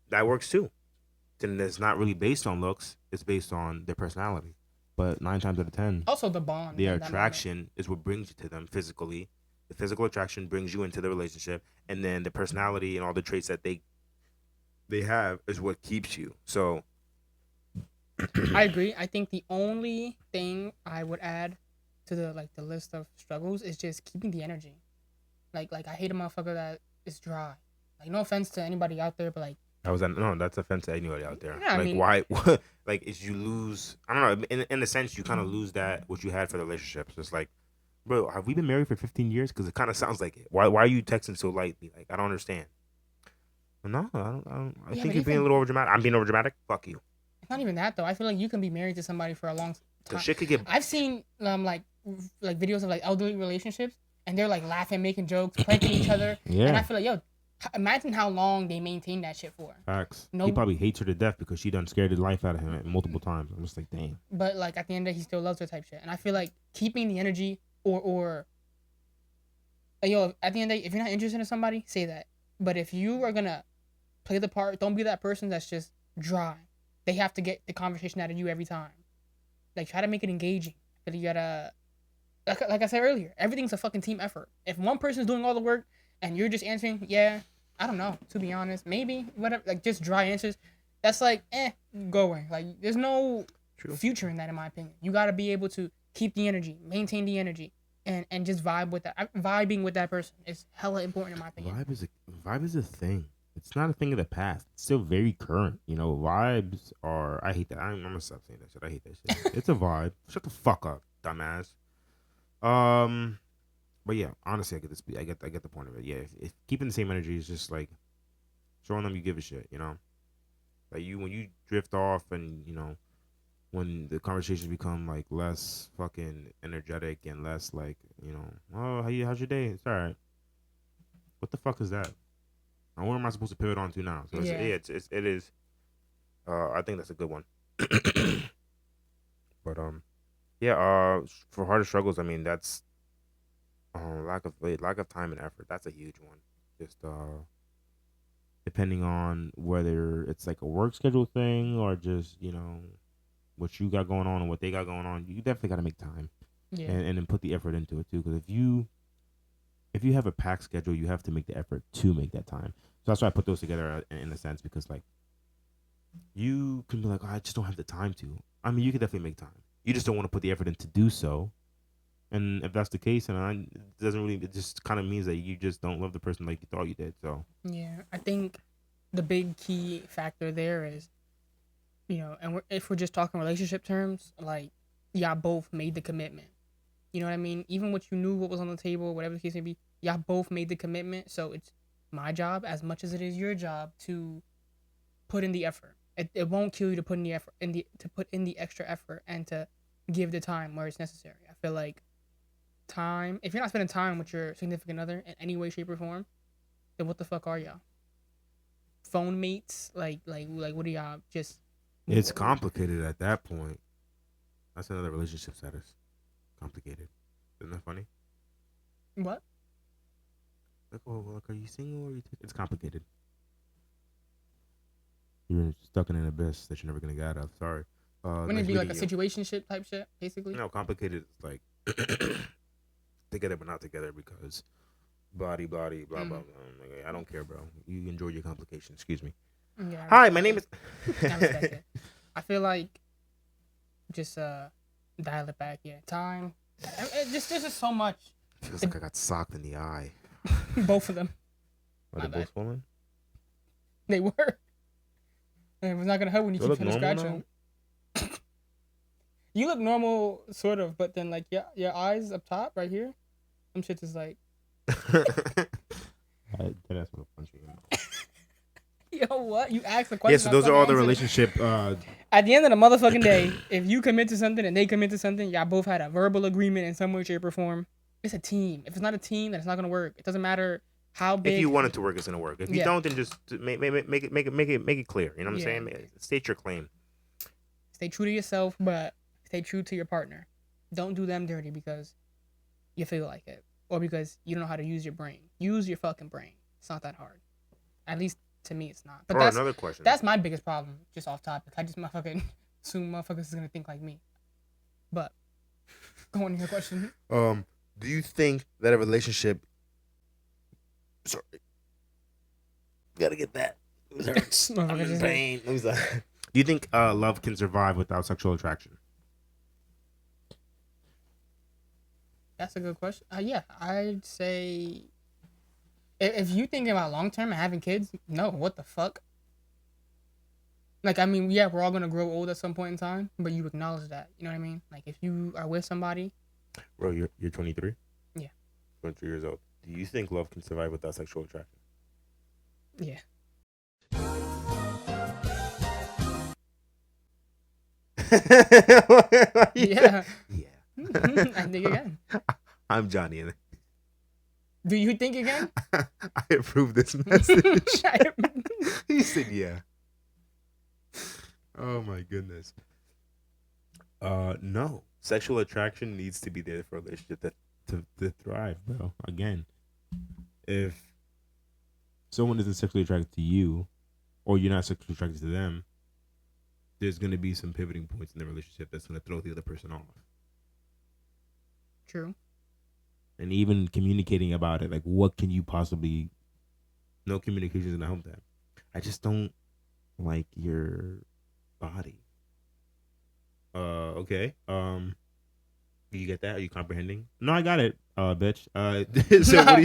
That works too. Then it's not really based on looks; it's based on their personality. But 9 times out of 10, also the bond. their in that moment. attraction is what brings you to them physically. The physical attraction brings you into the relationship, and then the personality and all the traits that they have is what keeps you. So I agree. I think the only thing I would add to the list of struggles is just keeping the energy. Like I hate a motherfucker that is dry. Like no offense to anybody out there, but like that's offensive to anybody out there. Yeah, I like mean- why? Like is you lose? I don't know. In a sense, you kind of lose that what you had for the relationship. It's like, bro, have we been married for 15 years? Because it kind of sounds like it. Why are you texting so lightly? Like I don't understand. No, I don't. I Yeah, think but you're being a even- little overdramatic. I'm being overdramatic. Fuck you. it's not even that though. I feel like you can be married to somebody for a long The time. shit could get. I've seen like videos of like elderly relationships, and they're like laughing, making jokes, pranking each other, and I Yeah. feel like imagine how long they maintain that shit for. Facts. No- He probably hates her to death because she done scared the life out of him multiple times. I'm just like, damn. But like at the end of the day, he still loves her type shit. And I feel like keeping the energy or at the end of the day, if you're not interested in somebody, say that. But if you are gonna play the part, don't be that person that's just dry. They have to get the conversation out of you every time. Like try to make it engaging. But you gotta like I said earlier, everything's a fucking team effort. If one person's doing all the work and you're just answering, yeah, I don't know, to be honest, maybe, whatever, like just dry answers, that's like, go away. Like there's no True. future in that, in my opinion. You gotta be able to keep the energy, maintain the energy, and just vibe with that. Vibing with that person is hella important in my opinion. Vibe is a thing. It's not a thing of the past. It's still very current. You know, vibes are. I hate that. I'm gonna stop saying that shit. I hate that shit. It's a vibe. Shut the fuck up, dumbass. But yeah, honestly, I get this. I get the point of it. Yeah, if keeping the same energy is just like showing them you give a shit. You know, like when you drift off, and you know, when the conversations become like less fucking energetic and less like, you know, oh, how's your day? It's all right. What the fuck is that? Now, what am I supposed to pivot on to now? So Yeah. it is. I think that's a good one. But yeah. For harder struggles, I mean that's lack of time and effort. That's a huge one. Just depending on whether it's like a work schedule thing or just, you know, what you got going on and what they got going on. You definitely got to make time Yeah. and then put the effort into it too. Because if you have a packed schedule, you have to make the effort to make that time. So that's why I put those together in a sense, because like you can be like, oh, I just don't have the time to. I mean, you could definitely make time. You just don't want to put the effort in to do so. And if that's the case, and it doesn't really, it just kind of means that you just don't love the person like you thought you did. So Yeah, I think the big key factor there is, and if we're just talking relationship terms, like y'all both made the commitment. You know what I mean? Even what you knew what was on the table, whatever the case may be, y'all both made the commitment. So it's my job as much as it is your job to put in the effort. It won't kill you to put in the effort to put in the extra effort and to give the time where it's necessary. I feel like time, if you're not spending time with your significant other in any way, shape, or form, then what the fuck are y'all? Phone mates? Like what are y'all just? it's complicated at that point. That's another relationship status. Complicated. Isn't that funny? What? Like, oh, well, are you single or are you? It's complicated. You're stuck in an abyss that you're never gonna get out of. Sorry. Wouldn't Nice it be like a meeting you. situationship type shit, basically? No, complicated is like together but not together because blah blah blah blah. Blah. Like, I don't care, bro. You enjoy your complications. Excuse me. Yeah. Hi, my name is. I respect it. I feel like just dial it back. Yeah, time. Just there's just so much. Feels like I got socked in the eye. Both of them. Are My they bad. both swollen? They were. And it was not gonna hurt when you They keep look trying to normal scratch now? them. You look normal, sort of, but then like your eyes up top, right here, some shit is like, That ass would punch you. yo, what? You asked the question. Yeah, so those are all the relationship. At the end of the motherfucking day, if you commit to something and they commit to something, y'all both had a verbal agreement in some way, shape, or form. It's a team. If it's not a team, then it's not gonna work. It doesn't matter how big. If you want it to work, it's gonna work. If you Yeah. don't, then just make it clear. You know what I'm Yeah. saying? State your claim. Stay true to yourself, but stay true to your partner. Don't do them dirty because you feel like it, or because you don't know how to use your brain. Use your fucking brain. It's not that hard. At least to me, it's not. But Or that's another question. that's my biggest problem. Just off topic, I just motherfucking assume motherfuckers is gonna think like me. But go on to your question. Do you think that a relationship? Sorry, gotta get that. It hurts. I'm Motherfucker in just- pain. Let me stop. Do you think love can survive without sexual attraction? That's a good question. Yeah, I'd say if you thinking about long term and having kids, no, what the fuck? Like, I mean, yeah, we're all gonna grow old at some point in time, but you acknowledge that. You know what I mean? Like, if you are with somebody, Bro, you're 23. Yeah. 23 years old. Do you think love can survive without sexual attraction? yeah, yeah, Yeah. I think again. I'm Johnnie, and Do you think again? I approve this message. I- He said, "Yeah." Oh my goodness. No. Sexual attraction needs to be there for a relationship to thrive, bro. Again, if someone isn't sexually attracted to you, or you're not sexually attracted to them, there's gonna be some pivoting points in the relationship that's gonna throw the other person off. True. And even communicating about it, like, what can you possibly? No communication is gonna help that. I just don't like your body. Okay. You get that? Are you comprehending? No, I got it. Bitch. So what do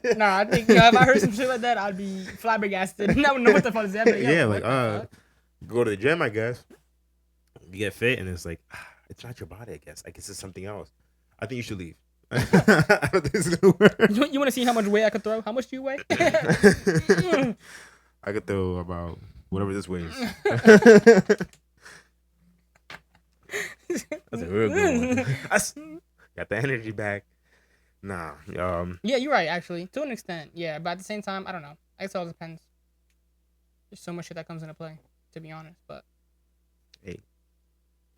you? No, I think if I heard some shit like that, I'd be flabbergasted. I wouldn't know what the fuck is that. But Yeah, what like the fuck? go to the gym, I guess. You get fit, and it's like it's not your body. I guess it's something else. I think you should leave. I don't think it's gonna work. You want to see how much weight I could throw? How much do you weigh? I could throw about whatever this weighs. That's a real good one. Got the energy back. Nah. Yeah, you're right. Actually, to an extent, yeah. But at the same time, I don't know. I guess it all depends. There's so much shit that comes into play, to be honest. But Hey,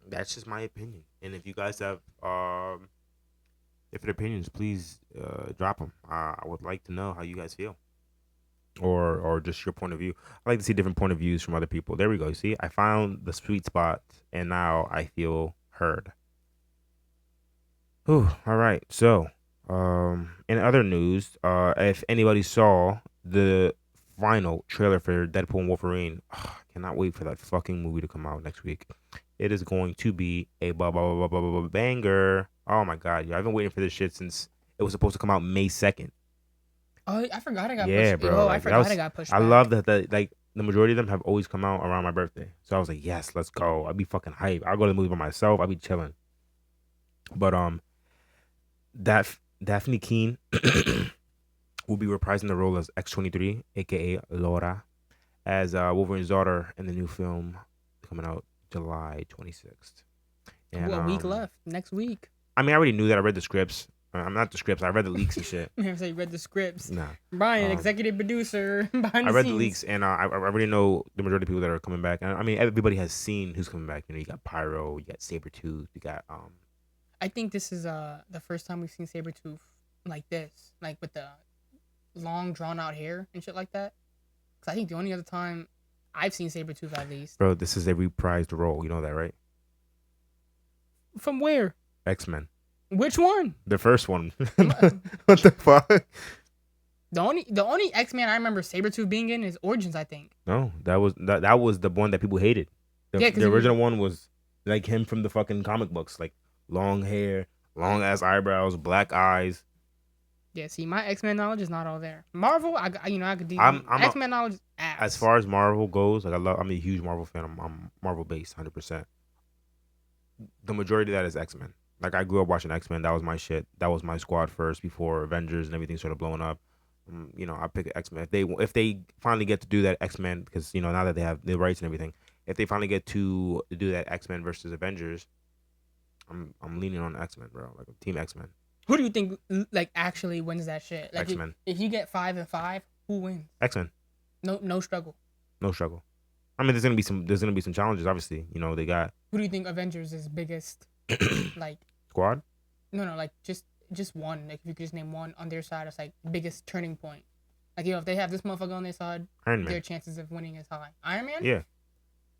that's just my opinion. And if you guys have different opinions, please drop them. I would like to know how you guys feel, or just your point of view. I like to see different point of views from other people. There we go. See, I found the sweet spot, and now I feel heard. Whew, all right. So, in other news, if anybody saw the final trailer for Deadpool and Wolverine, Cannot wait for that fucking movie to come out next week. It is going to be a banger. Oh my god, yeah, I've been waiting for this shit since it was supposed to come out May 2nd. Oh, I forgot it got Yeah, pushed. bro. Oh, I Like that forgot was. it got pushed I back. love that the majority of them have always come out around my birthday. So I was like, yes, let's go. I'd be fucking hype. I'll go to the movie by myself. I'll be chilling. But Daphne Keene will be reprising the role as X-23, aka Laura, as Wolverine's daughter in the new film coming out July 26th. And Well, a week left. Next week. I mean, I already knew that. I read the scripts. I'm not the scripts. I read the leaks and shit. You have to say you read the scripts. Nah. Brian, executive producer behind I the read scenes. the leaks, and I already know the majority of people that are coming back. And I mean, everybody has seen who's coming back. You know, you got Pyro, you got Sabretooth, you got I think this is the first time we've seen Sabretooth like this, like with the long drawn out hair and shit like that. Cause I think the only other time I've seen Sabretooth at least. Bro, this is a reprised role. You know that, right? From where? X-Men. Which one? The first one. What the fuck? The only X-Men I remember Sabretooth being in is Origins, I think. No, that was the one that people hated. The original one was like him from the fucking comic books, like long hair, long ass eyebrows, black eyes. Yeah, see, my X-Men knowledge is not all there. Marvel, I could do X-Men knowledge ass. As far as Marvel goes, like I'm a huge Marvel fan. I'm Marvel based, 100%. The majority of that is X-Men. Like I grew up watching X-Men. That was my shit. That was my squad first before Avengers and everything started blowing up. You know, I pick X-Men. If they finally get to do that X-Men, because you know now that they have the rights and everything, if they finally get to do that X-Men versus Avengers, I'm leaning on X-Men, bro. Like Team X-Men. Who do you think like actually wins that shit? Like X-Men. If you get 5 and 5, who wins? X-Men. No struggle. No struggle. I mean, there's gonna be some challenges. Obviously, you know they got. Who do you think Avengers is biggest? Like Squad. No, like just one. Like if you could just name one on their side, it's like biggest turning point. Like if they have this motherfucker on their side, Iron Man. their chances of winning is high. Iron Man. Yeah.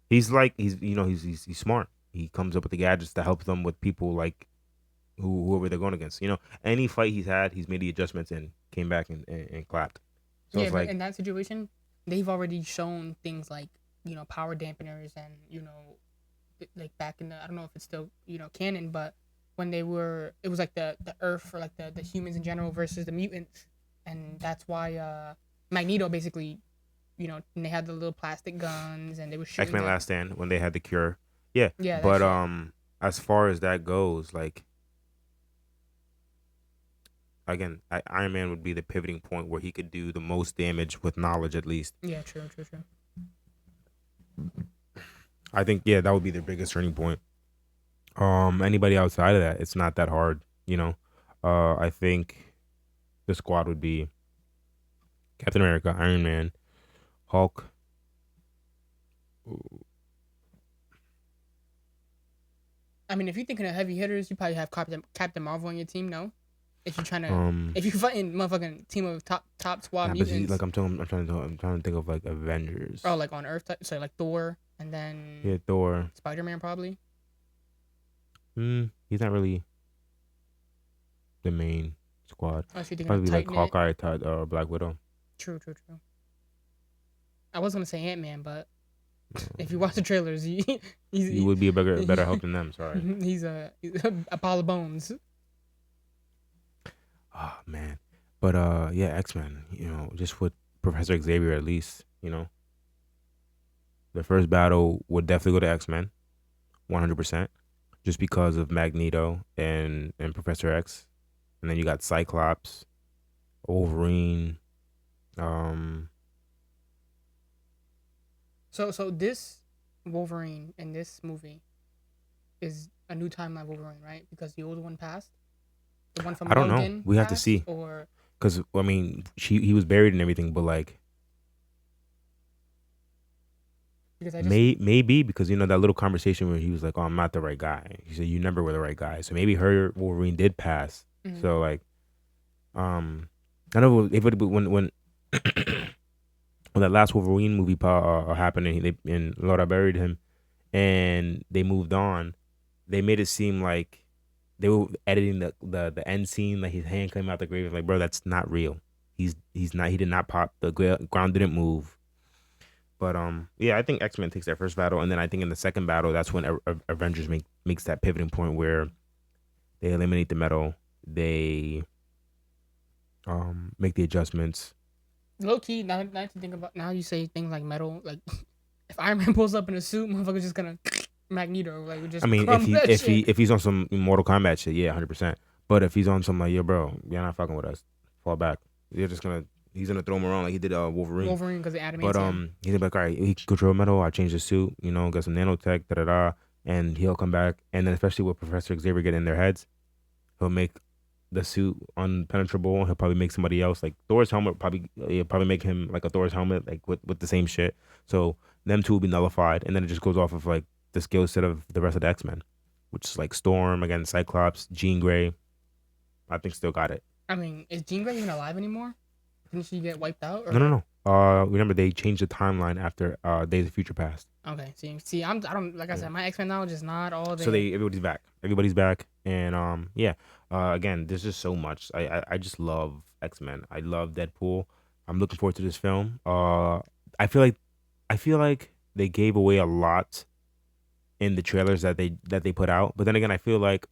He's smart. He comes up with the gadgets to help them with people like whoever they're going against. You know, any fight he's had, he's made the adjustments and came back and clapped. So yeah, it's but like in that situation, they've already shown things like power dampeners and like back in the I don't know if it's still canon, but when it was like the Earth or like the humans in general versus the mutants, and that's why Magneto basically, and they had the little plastic guns and they were shooting. X-Men Last Stand when they had the cure. Yeah. Yeah. But as far as that goes, like again, Iron Man would be the pivoting point where he could do the most damage with knowledge, at least. Yeah, true. I think that would be their biggest turning point. Anybody outside of that, it's not that hard, I think the squad would be Captain America, Iron Man, Hulk. I mean, if you're thinking of heavy hitters, you probably have Captain Marvel on your team. No, if you're trying to, if you're fighting motherfucking team of top squad mutants. Like I'm trying to think of like Avengers. Oh, like on Earth, so like Thor, and then Thor, Spider-Man probably. He's not really the main squad. Oh, so probably like Hawkeye, or Black Widow. True. I was gonna say Ant-Man, but if you watch the trailers, he would be a better help than them. Sorry. He's a pile of bones. Oh man, but X-Men. Just with Professor Xavier, at least the first battle would definitely go to X-Men, 100%, just because of Magneto and Professor X, and then you got Cyclops, Wolverine. So this Wolverine in this movie is a new timeline Wolverine, right? Because the old one passed. The one from I don't Logan know. We have to see. Or because I mean, he was buried and everything, but like maybe because that little conversation where he was like, "Oh, I'm not the right guy." He said, "You never were the right guy." So maybe her Wolverine did pass. Mm-hmm. So like, I know if it when when that last Wolverine movie happened and Laura buried him, and they moved on, they made it seem like they were editing the end scene, like his hand came out the grave. Like, bro, that's not real. He did not pop. The ground didn't move. But yeah, I think X-Men takes that first battle, and then I think in the second battle, that's when Avengers makes that pivoting point where they eliminate the metal, they make the adjustments. Low key, now to think about, now you say things like metal, like if Iron Man pulls up in a suit, motherfucker's just gonna Magneto, like just I mean, crumb that shit. if he's on some Mortal Kombat shit, yeah, 100%. But if he's on some like, yo, bro, you're not fucking with us, fall back. He's gonna throw him around like he did Wolverine. Wolverine because the adamantium. But he's gonna be like, all right, he can control metal. I changed the suit, got some nanotech, da da da, and he'll come back. And then especially with Professor Xavier getting in their heads, he'll make the suit unpenetrable. He'll probably make somebody else like Thor's helmet. He'll probably make him like a Thor's helmet, like with the same shit. So them two will be nullified, and then it just goes off of like the skill set of the rest of the X-Men, which is like Storm, again, Cyclops, Jean Grey. I think still got it. I mean, is Jean Grey even alive anymore? Didn't she get wiped out? Or? No. Remember they changed the timeline after Days of Future Past. Okay, see, I don't like I said, my X-Men knowledge is not all there. So everybody's back, and yeah. Again, there's just so much. I just love X-Men. I love Deadpool. I'm looking forward to this film. I feel like they gave away a lot in the trailers that they put out, but then again, I feel like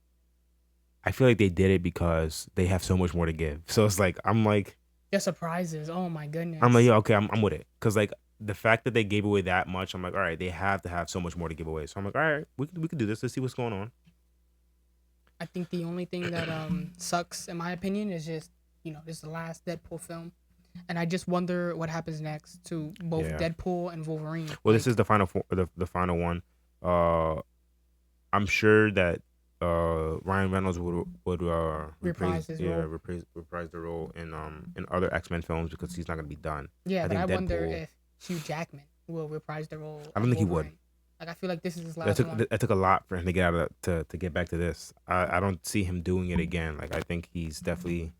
they did it because they have so much more to give. So it's like yeah, surprises. Oh my goodness. I'm like, yeah, okay, I'm with it, because like the fact that they gave away that much, I'm like, all right, they have to have so much more to give away. So I'm like, all right, we could do this. Let's see what's going on. I think the only thing that sucks, in my opinion, is just this is the last Deadpool film, and I just wonder what happens next to both Deadpool and Wolverine. Well, this is the final the final one. I'm sure that Ryan Reynolds would reprise the role in other X-Men films, because he's not gonna be done. Yeah, but I wonder if Hugh Jackman will reprise the role. I don't think he would. Like, I feel like this is his last one. That took a lot for him to get out of to get back to this. I don't see him doing it again. Like, I think he's definitely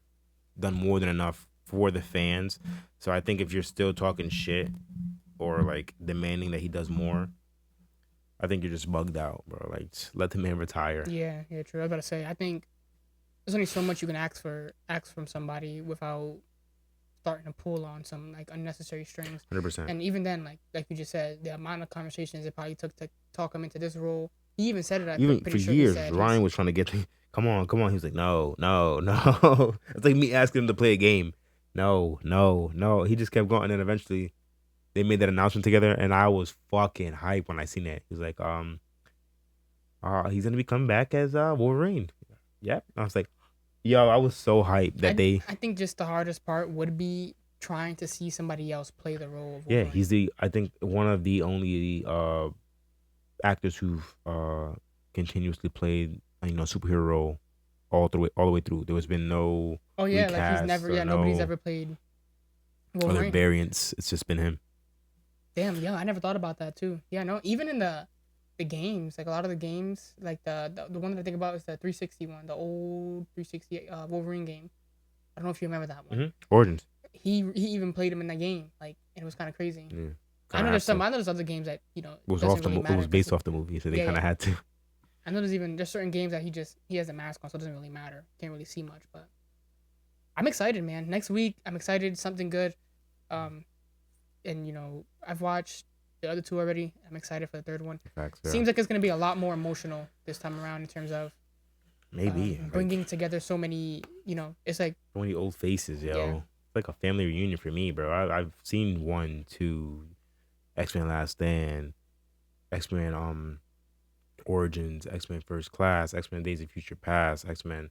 done more than enough for the fans. So I think if you're still talking shit or like demanding that he does more, I think you're just bugged out, bro. Like, just let the man retire. Yeah, true. I was about to say, I think there's only so much you can ask from somebody without starting to pull on some like unnecessary strings. 100%. And even then, like you just said, the amount of conversations it probably took to talk him into this role. He even said it. Even for years, Ryan was trying to get come on. He was like, no. It's like me asking him to play a game. No. He just kept going, and then eventually they made that announcement together, and I was fucking hyped when I seen it. He was like, he's gonna be coming back as Wolverine. Yep. I was like, yo, I was so hyped that I think just the hardest part would be trying to see somebody else play the role of Yeah, Wolverine. he's I think one of the only actors who've continuously played superhero role all the way through. There has been no recast, like he's never nobody's ever played Wolverine. Other variants. It's just been him. Damn, yeah, I never thought about that too. Yeah, no, even in the games, like a lot of the games, like the one that I think about is the 360 one, the old 360 Wolverine game. I don't know if you remember that one. Mm-hmm. Origins. He even played him in that game, like, and it was kind of crazy. Yeah, I know there's other games that it was based off the movie, so they kind of had to. I know there's certain games that he has a mask on, so it doesn't really matter. Can't really see much, but I'm excited, man. Next week, I'm excited. Something good. And I've watched the other two already. I'm excited for the third one. Facts, Seems like it's gonna be a lot more emotional this time around in terms of maybe bringing together so many. It's like so many old faces, yo. Yeah. It's like a family reunion for me, bro. I've seen 1, 2, X-Men Last Stand, X-Men Origins, X-Men First Class, X-Men Days of Future Past, X-Men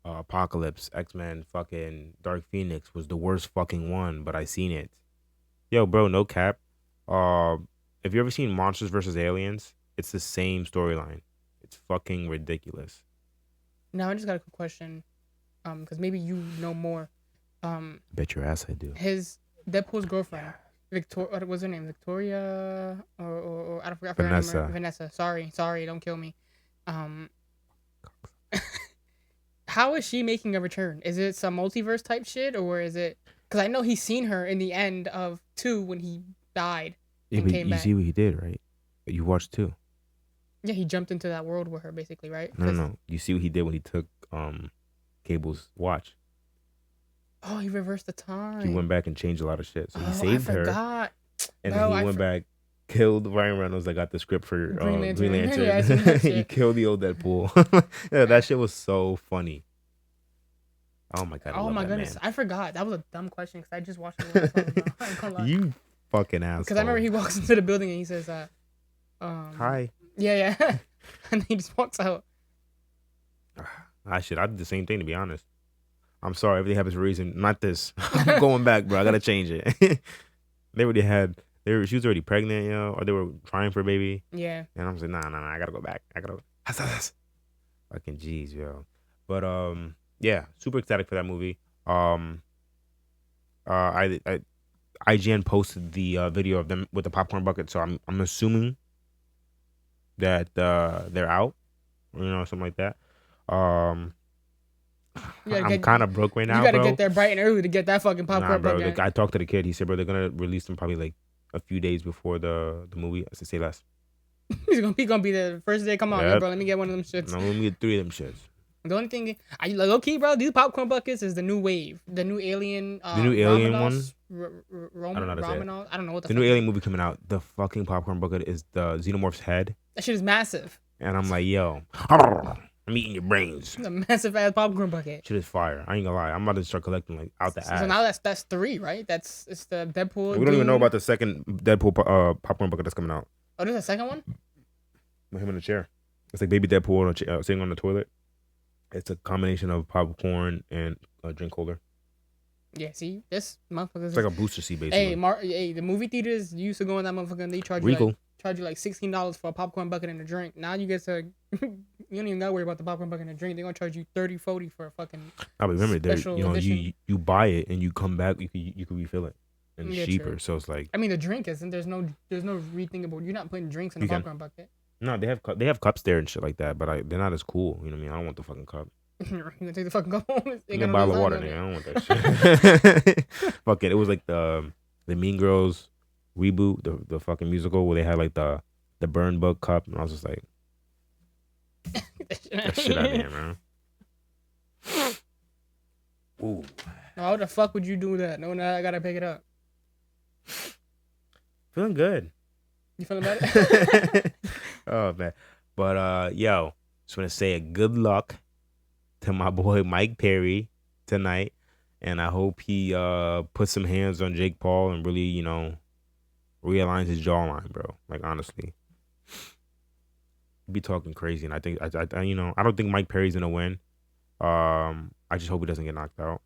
Apocalypse, X-Men fucking Dark Phoenix was the worst fucking one, but I seen it. Yo, bro, no cap. Have you ever seen Monsters vs. Aliens? It's the same storyline. It's fucking ridiculous. Now I just got a quick question, because maybe you know more. Bet your ass I do. His Deadpool's girlfriend, Victoria. What was her name? Victoria or I forgot Vanessa. her name. Vanessa. Sorry, don't kill me. How is she making a return? Is it some multiverse type shit, or is it? Because I know he's seen her in the end of 2 when he died. Yeah, but you see what he did, right? You watched 2. Yeah, he jumped into that world with her, basically, right? No. You see what he did when he took Cable's watch. Oh, he reversed the time. He went back and changed a lot of shit. So he saved her. I forgot. and Bro, then he went back, killed Ryan Reynolds. That got the script for Green Green Lantern. Lantern. Yeah, I seen that He shit. killed the old Deadpool. Yeah, that shit was so funny. Oh my god! I Oh love my that goodness, man. I forgot. That was a dumb question because I just watched it last time. I ain't gonna lie. You fucking asshole. Because I remember he walks into the building and he says, Hi. Yeah, yeah. And he just walks out. I did the same thing, to be honest. I'm sorry, everything happens for a reason. Not this. I'm going back, bro. I gotta change it. She was already pregnant, or they were trying for a baby. Yeah. And I was like, nah, I gotta go back. Fucking jeez, yo. But yeah, super ecstatic for that movie. I IGN posted the video of them with the popcorn bucket, so I'm assuming that they're out, something like that. I'm kind of broke right now, You gotta bro. get there bright and early to get that fucking popcorn bro. bucket. I talked to the kid. He said, bro, they're gonna release them probably like a few days before the movie. I said, say less. He's gonna be the first day. Come on, Yep. bro. Let me get one of them shits. No, let me get 3 of them shits. The only thing I low key, bro, these popcorn buckets is the new wave, the new alien. The new alien one? I don't know how to say it. I don't know what the The fuck. new alien movie coming out. The fucking popcorn bucket is the xenomorph's head, That shit is massive. and I'm like, yo, I'm eating your brains. It's a massive ass popcorn bucket. Shit is fire. I ain't gonna lie. I'm about to start collecting like out the ass. So now that's 3, right? It's the Deadpool. We don't even know about the second Deadpool popcorn bucket that's coming out. Oh, there's a second one. With him in a chair. It's like baby Deadpool sitting on the toilet. It's a combination of popcorn and a drink holder. Yeah, see, this motherfucker. It's like a booster seat, basically. Hey, the movie theaters you used to go in that motherfucker and they charge Regal. you like $16 for a popcorn bucket and a drink. Now you get to you don't even gotta worry about the popcorn bucket and a drink. They're gonna charge you $30-$40 for a fucking. But remember, special edition. you buy it and you come back, you can refill it, and it's Yeah, cheaper. true. So it's like, I mean, the drink isn't. There's no rethinkable. You're not putting drinks in a popcorn bucket. no, they have cups there and shit like that, but they're not as cool. You know what I mean? I don't want the fucking cup. You're gonna take the fucking cup home. Get a bottle of water, nigga. I don't want that shit. Fuck it. It was like the Mean Girls reboot, the fucking musical where they had like the burn bug cup, and I was just like, that shit out of here, man. Ooh. How the fuck would you do that? No, I gotta pick it up. Feeling good. You feeling better? Oh man. But yo, just wanna say a good luck to my boy Mike Perry tonight. And I hope he puts some hands on Jake Paul and really, realigns his jawline, bro. Like honestly. Be talking crazy, and I think I don't think Mike Perry's gonna win. I just hope he doesn't get knocked out.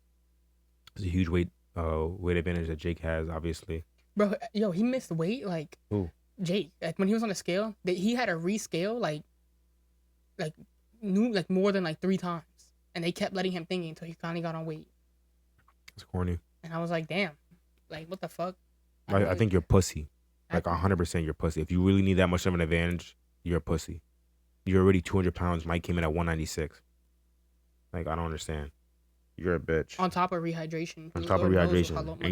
It's a huge weight advantage that Jake has, obviously. Bro, yo, he missed weight like Who? Jake. Like when he was on the scale, he had to rescale like more than like 3 times, and they kept letting him think until he finally got on weight. It's corny. And I was like, damn, like what the fuck? I think you're pussy. Like 100% you're pussy. If you really need that much of an advantage, you're a pussy. You're already 200 pounds. Mike came in at 196. Like, I don't understand. You're a bitch. On top of rehydration. And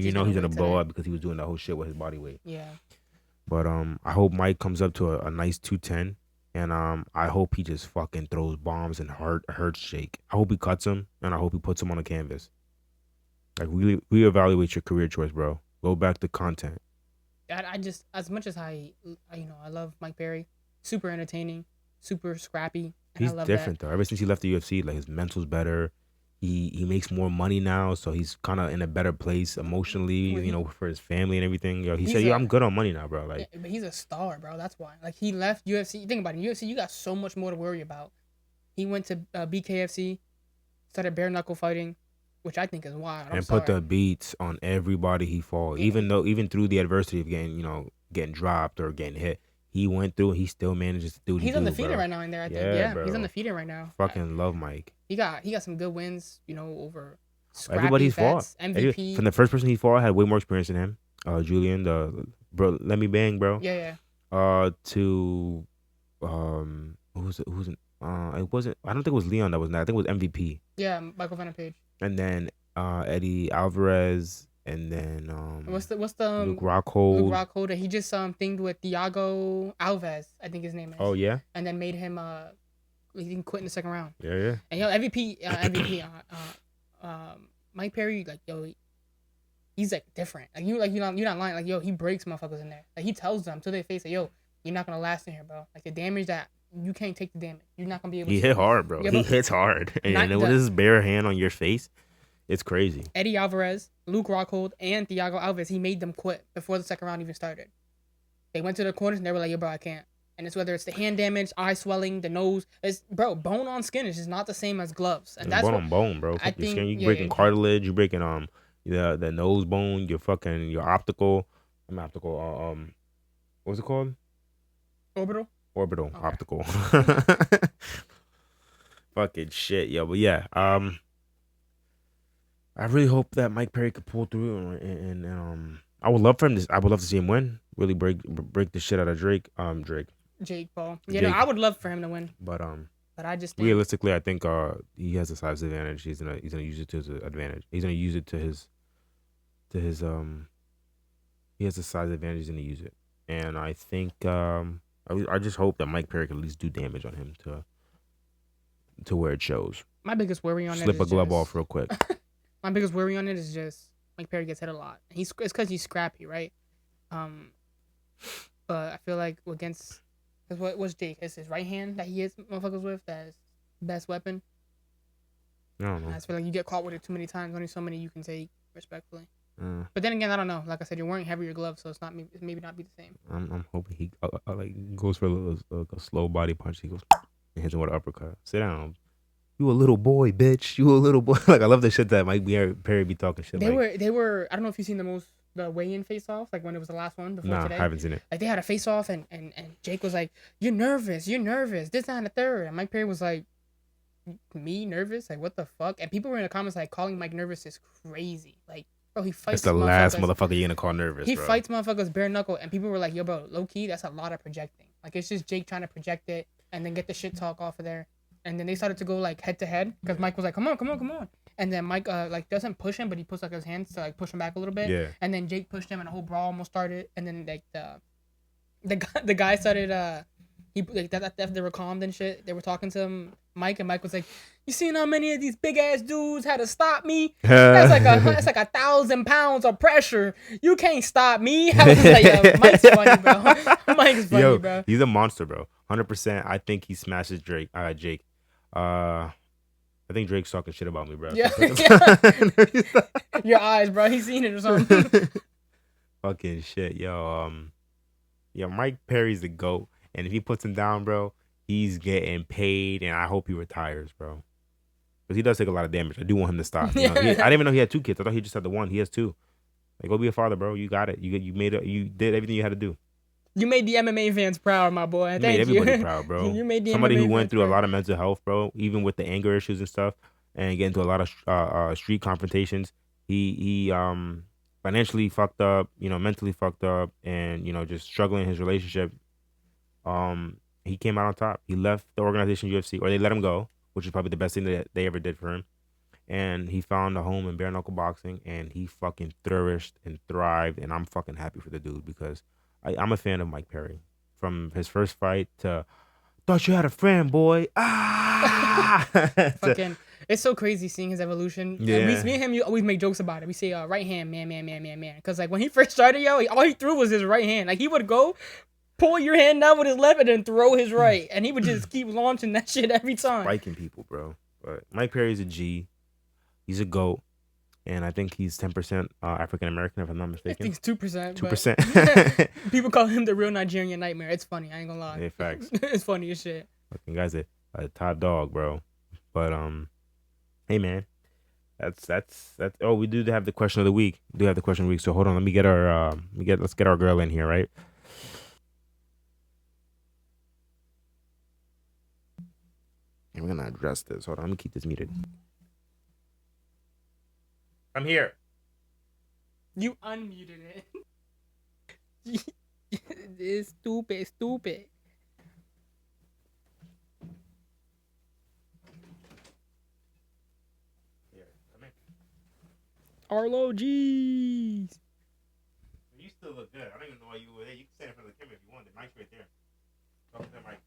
he's gonna blow up because he was doing that whole shit with his body weight. Yeah. But I hope Mike comes up to a nice 210, and I hope he just fucking throws bombs and hurts Jake. I hope he cuts him, and I hope he puts him on the canvas. Like, really reevaluate your career choice, bro. Go back to content. I just, as much as I love Mike Perry, super entertaining, super scrappy. And He's I love different that. though. Ever since he left the UFC, like his mental's better. He makes more money now, so he's kind of in a better place emotionally, for his family and everything. He said, "Yo, I'm good on money now, bro." Like, yeah, but he's a star, bro. That's why. Like, he left UFC. Think about it. UFC, you got so much more to worry about. He went to BKFC, started bare knuckle fighting, which I think is wild. and put the beats on everybody he fought, Yeah. even through the adversity of getting dropped or getting hit. He went through. He still manages to do. He's undefeated right now in there. I think. Yeah, bro. he's undefeated right now. Fucking love Mike. He got some good wins. Over scrappy Everybody he's fought. MVP. From the first person he fought had way more experience than him. Julian, the bro, let me bang, bro. Yeah. To who's it? It wasn't. I don't think it was Leon that was that. I think it was MVP. Yeah, Michael Venom Page. And then Eddie Alvarez. And then what's the Luke Rockhold. Luke Rockhold. He just thinged with Thiago Alves, I think his name is. Oh yeah. And then made him he didn't quit in the second round. Yeah. And MVP Mike Perry, like, yo, he's like different. Like you're not lying. Like yo, he breaks motherfuckers in there. Like he tells them to their face, like, yo, you're not gonna last in here, bro. Like the damage that you can't take the damage. You're not gonna be able. He to. hit hard, bro. Yeah, He hits hard, and with his bare hand on your face, it's crazy. Eddie Alvarez, Luke Rockhold, and Thiago Alves, he made them quit before the second round even started. They went to the corners and they were like, yo, bro, I can't. And it's whether it's the hand damage, eye swelling, the nose. It's, bro, bone on skin is just not the same as gloves. And that's bone on bone, bro. Fuck your skin. You breaking cartilage. You breaking the nose bone. Your optical. What's it called? Orbital. Okay. Optical. Fucking shit, yo. But yeah, I really hope that Mike Perry could pull through, and I would love for him. I would love to see him win. Really break the shit out of Drake. Jake Paul. Yeah, Jake. No, I would love for him to win. But I just think, realistically, I think he has a size advantage. He's gonna use it to his advantage. He's gonna use it to his he has a size advantage. He's gonna use it, and I think I just hope that Mike Perry can at least do damage on him to where it shows. My biggest worry on it is slip a glove off real quick. My biggest worry on it is just Mike Perry gets hit a lot. It's because he's scrappy, right? But I feel like against, because what was Jake? It's his right hand that he hits motherfuckers with. That's best weapon. I don't know. I feel like you get caught with it too many times. Only so many you can take respectfully. But then again, I don't know. Like I said, you're wearing heavier gloves, so it's maybe not be the same. I'm hoping he goes for a slow body punch. He goes and hits him with an uppercut. Sit down. You a little boy, bitch. You a little boy. Like I love the shit that Mike Perry be talking shit. They were. I don't know if you've seen the weigh-in face-off, like when it was the last one before today. I haven't seen it. Like they had a face-off, and Jake was like, "You're nervous. This, that, and the third." And Mike Perry was like, "Me nervous? Like what the fuck?" And people were in the comments like calling Mike nervous is crazy. Like, bro, he fights. That's the last motherfucker you're gonna call nervous. He fights motherfuckers bare knuckle, and people were like, "Yo, bro, low key, that's a lot of projecting. Like it's just Jake trying to project it and then get the shit talk off of there." And then they started to go like head to head because Mike was like, come on. And then Mike like doesn't push him, but he puts like his hands to like push him back a little bit. Yeah. And then Jake pushed him and the whole brawl almost started. And then like the guy started they were calmed and shit. They were talking to him, Mike, and Mike was like, "You seen how many of these big ass dudes had to stop me? That's like 1,000 pounds of pressure. You can't stop me." I was like, "Yo, Mike's funny, bro. Mike's funny, bro. He's a monster, bro. 100%. I think he smashes Jake. I think Drake's talking shit about me, bro. Yeah. Your eyes, bro. He's seen it or something. Fucking shit, yo. Mike Perry's the GOAT, and if he puts him down, bro, he's getting paid, and I hope he retires, bro. Because he does take a lot of damage. I do want him to stop. I didn't even know he had 2 kids. I thought he just had the one. He has 2. Like, go be a father, bro. You got it. You did everything you had to do. You made the MMA fans proud, my boy. You made everybody proud, bro. You made somebody MMA who went through proud. a lot of mental health, bro, even with the anger issues and stuff, and get into a lot of street confrontations. He financially fucked up, mentally fucked up, and just struggling in his relationship. He came out on top. He left the organization UFC, or they let him go, which is probably the best thing that they ever did for him. And he found a home in bare knuckle boxing, and he fucking flourished and thrived. And I'm fucking happy for the dude because I'm a fan of Mike Perry. From his first fight to thought you had a friend, boy. Fucking, it's so crazy seeing his evolution. Yeah. Me and him, you always make jokes about it. We say right hand, man. Because like when he first started, all he threw was his right hand. Like he would go pull your hand down with his left and then throw his right, and he would just keep launching that shit every time. Spiking people, bro. But Mike Perry's a G. He's a GOAT. And I think he's 10% African American, if I'm not mistaken. I think it's 2%. 2%. People call him the real Nigerian nightmare. It's funny. I ain't gonna lie. Yeah, facts. It's funny as shit. Fucking guy's a top dog, bro. But hey man, that's. Oh, we do have the question of the week. We do have the question of the week. So hold on, let's get our girl in here, right? And we're gonna address this. Hold on, let me keep this muted. I'm here. You unmuted it. It's stupid. Here, come in. Arlo G's. You still look good. I don't even know why you were there. You can stand in front of the camera if you want. The mic's right there. Talk to the mic.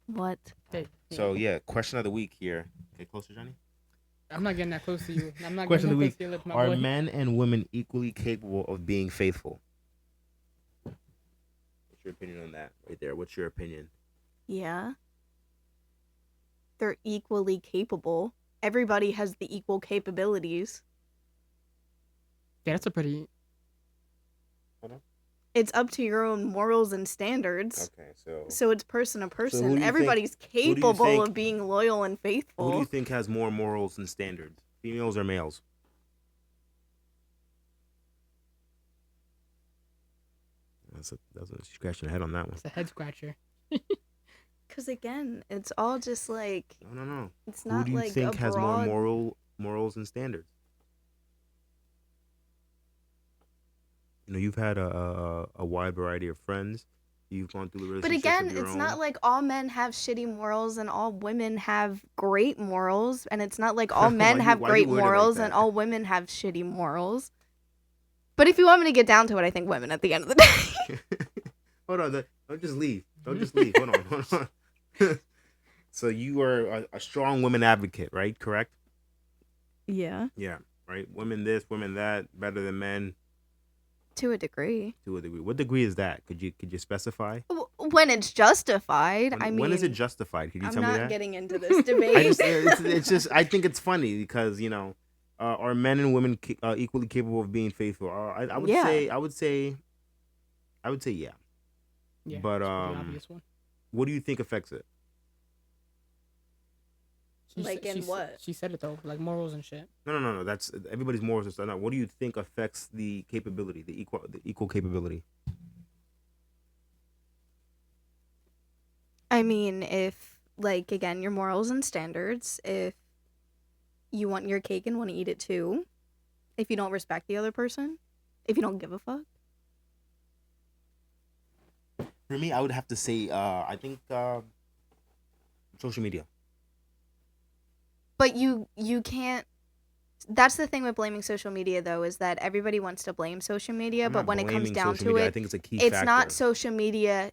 What? So yeah, question of the week here. Get closer, Johnny. I'm not getting that close to you. I'm not Question of getting the that week: close to your lips, my are boy. men and women equally capable of being faithful? What's your opinion on that? Right there. What's your opinion? Yeah. They're equally capable. Everybody has the equal capabilities. Yeah, that's a pretty. It's up to your own morals and standards. Okay, So it's person to who person. do you Everybody's think- capable of being loyal and faithful. who do you think has more morals and standards, females or males? That's a scratch your head on that one. It's a head scratcher. Because again, it's all just like No. it's Who not do you like think a has broad... more morals and standards? You know, you've had a wide variety of friends. You've gone through the But relationships again, of your it's own. not like all men have shitty morals and all women have great morals, and it's not like all men have why great you word it like morals that? and all women have shitty morals. But if you want me to get down to it, I think women at the end of the day. Hold on, don't just leave. Don't just leave. Hold on. So you are a strong women advocate, right? Correct? Yeah, Yeah, right. Women this, women that, better than men to a degree. to a degree. What degree is that? Could you specify? When it's justified, When is it justified? Could you I'm tell me not that? getting into this debate. it's just I think it's funny because are men and women equally capable of being faithful? I would Yeah. say yeah. Yeah, But, it's a pretty obvious one. What do you think affects it? Like in what? She said it though, like morals and shit. No. That's everybody's morals and stuff. Now, what do you think affects the capability, the equal capability? I mean, if, like, again, your morals and standards, if you want your cake and want to eat it too, if you don't respect the other person, if you don't give a fuck. For me, I would have to say, I think social media. But you can't. That's the thing with blaming social media, though, is that everybody wants to blame social media, I'm but not when it comes blaming down social to media. I it, think it's a key it's factor. not social media.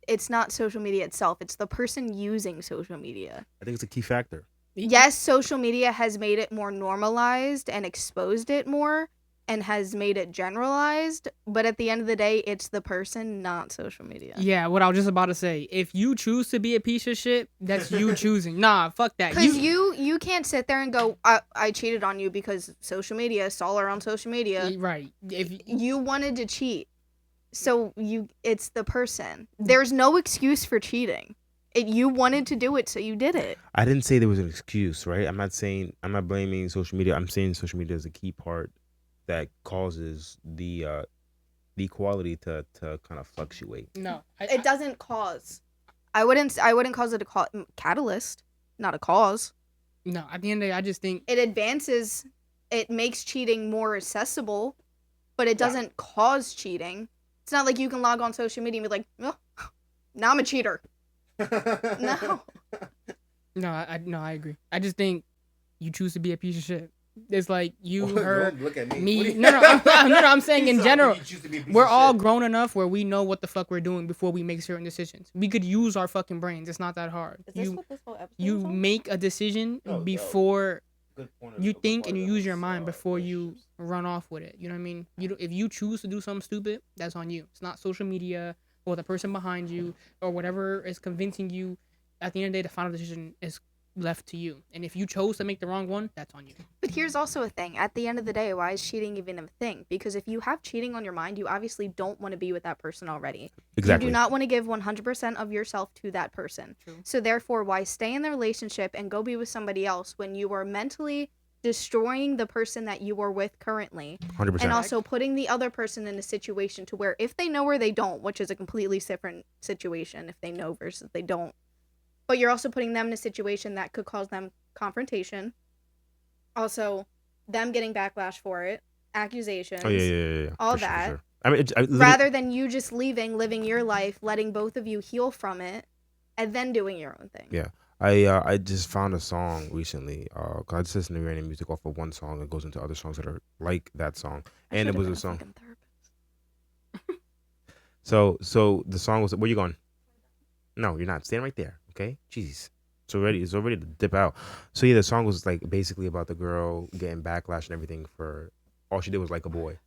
It's not social media itself. It's the person using social media. I think it's a key factor. Yes, social media has made it more normalized and exposed it more and has made it generalized, but at the end of the day, it's the person, not social media. Yeah, what I was just about to say. If you choose to be a piece of shit, that's you choosing. Nah, fuck that. Because you can't sit there and go, I cheated on you because social media, saw her on social media. Right. If You wanted to cheat. So it's the person. There's no excuse for cheating. You wanted to do it, so you did it. I didn't say there was an excuse, right? I'm not blaming social media. I'm saying social media is a key part that causes the equality to kind of fluctuate. no, It doesn't cause. I wouldn't cause it a catalyst, not a cause. No, at the end of the day, I just think It advances. It makes cheating more accessible, but it doesn't cause cheating. It's not like you can log on social media and be like, oh, now I'm a cheater. No. No, I agree. I just think you choose to be a piece of shit. It's like you, her, Don't look at me. I'm saying in general, we're all grown enough where we know what the fuck we're doing before we make certain decisions. We could use our fucking brains. It's not that hard. Is this what this whole episode You is on? make a decision before you think and you use your mind before you run off with it. You know what I mean? If you choose to do something stupid, that's on you. It's not social media or the person behind you or whatever is convincing you. At the end of the day, the final decision is left to you. And if you chose to make the wrong one, that's on you. But here's also a thing. At the end of the day, why is cheating even a thing? Because if you have cheating on your mind, you obviously don't want to be with that person already. Exactly. You do not want to give 100% of yourself to that person. True. So therefore, why stay in the relationship and go be with somebody else when you are mentally destroying the person that you are with currently 100%. and also putting the other person in a situation to where if they know or they don't, which is a completely different situation if they know versus they don't, but you're also putting them in a situation that could cause them confrontation, also them getting backlash for it, accusations, Oh yeah. all For sure, for that. sure. I mean, rather than you just living your life, letting both of you heal from it, and then doing your own thing. Yeah. I just found a song recently. 'Cause I just listen to random music off of one song that goes into other songs that are like that song, and it was a song. So the song was, where you going? No, you're not. Stand right there. Okay, jeez. It's already to dip out. So yeah, the song was like basically about the girl getting backlash and everything for all she did was like a boy.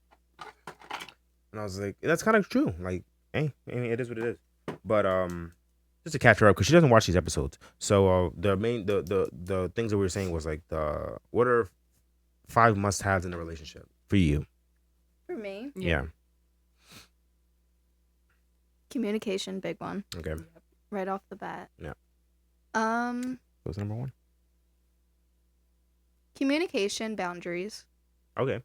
And I was like, that's kind of true. Like, hey, I mean, it is what it is. But just to catch her up because she doesn't watch these episodes. So the things that we were saying was like what are 5 must-haves in a relationship for you? For me, Yeah. communication, big one, Okay. right off the bat. Yeah. Um, What's number 1? communication, boundaries, Okay.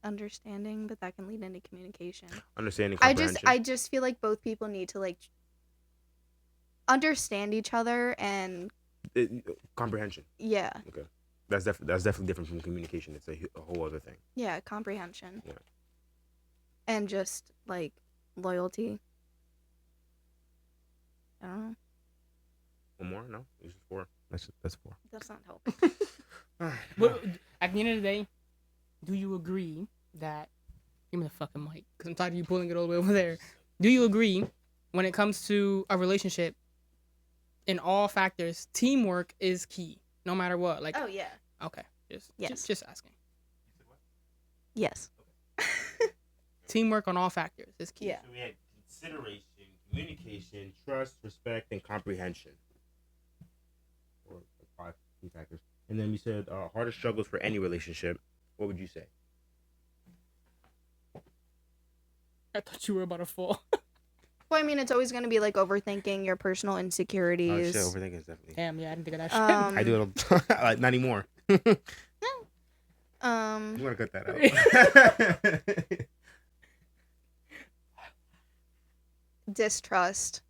understanding, but that can lead into communication. Understanding I comprehension. just feel like both people need to like understand each other and Comprehension. yeah, That's definitely different from communication. It's a whole other thing. yeah, comprehension. Yeah. And just like loyalty. I don't know. One more? No, it's just 4. That's 4. That's not helpful. But at the end of the day, do you agree that? Give me the fucking mic, because I'm tired of you pulling it all the way over there. Do you agree when it comes to a relationship, in all factors, teamwork is key, no matter what? Like, Oh yeah. okay, Yes. just asking. Yes. Teamwork on all factors is key. Yeah. So we had consideration, communication, trust, respect, and comprehension. Or 5 key factors. And then we said hardest struggles for any relationship. What would you say? I thought you were about to fall. Well, I mean, it's always going to be like overthinking your personal Oh insecurities. shit, overthinking is definitely. Damn, yeah, I didn't think of that shit. I do it all the time. Like, not anymore. You want to cut that out. Distrust.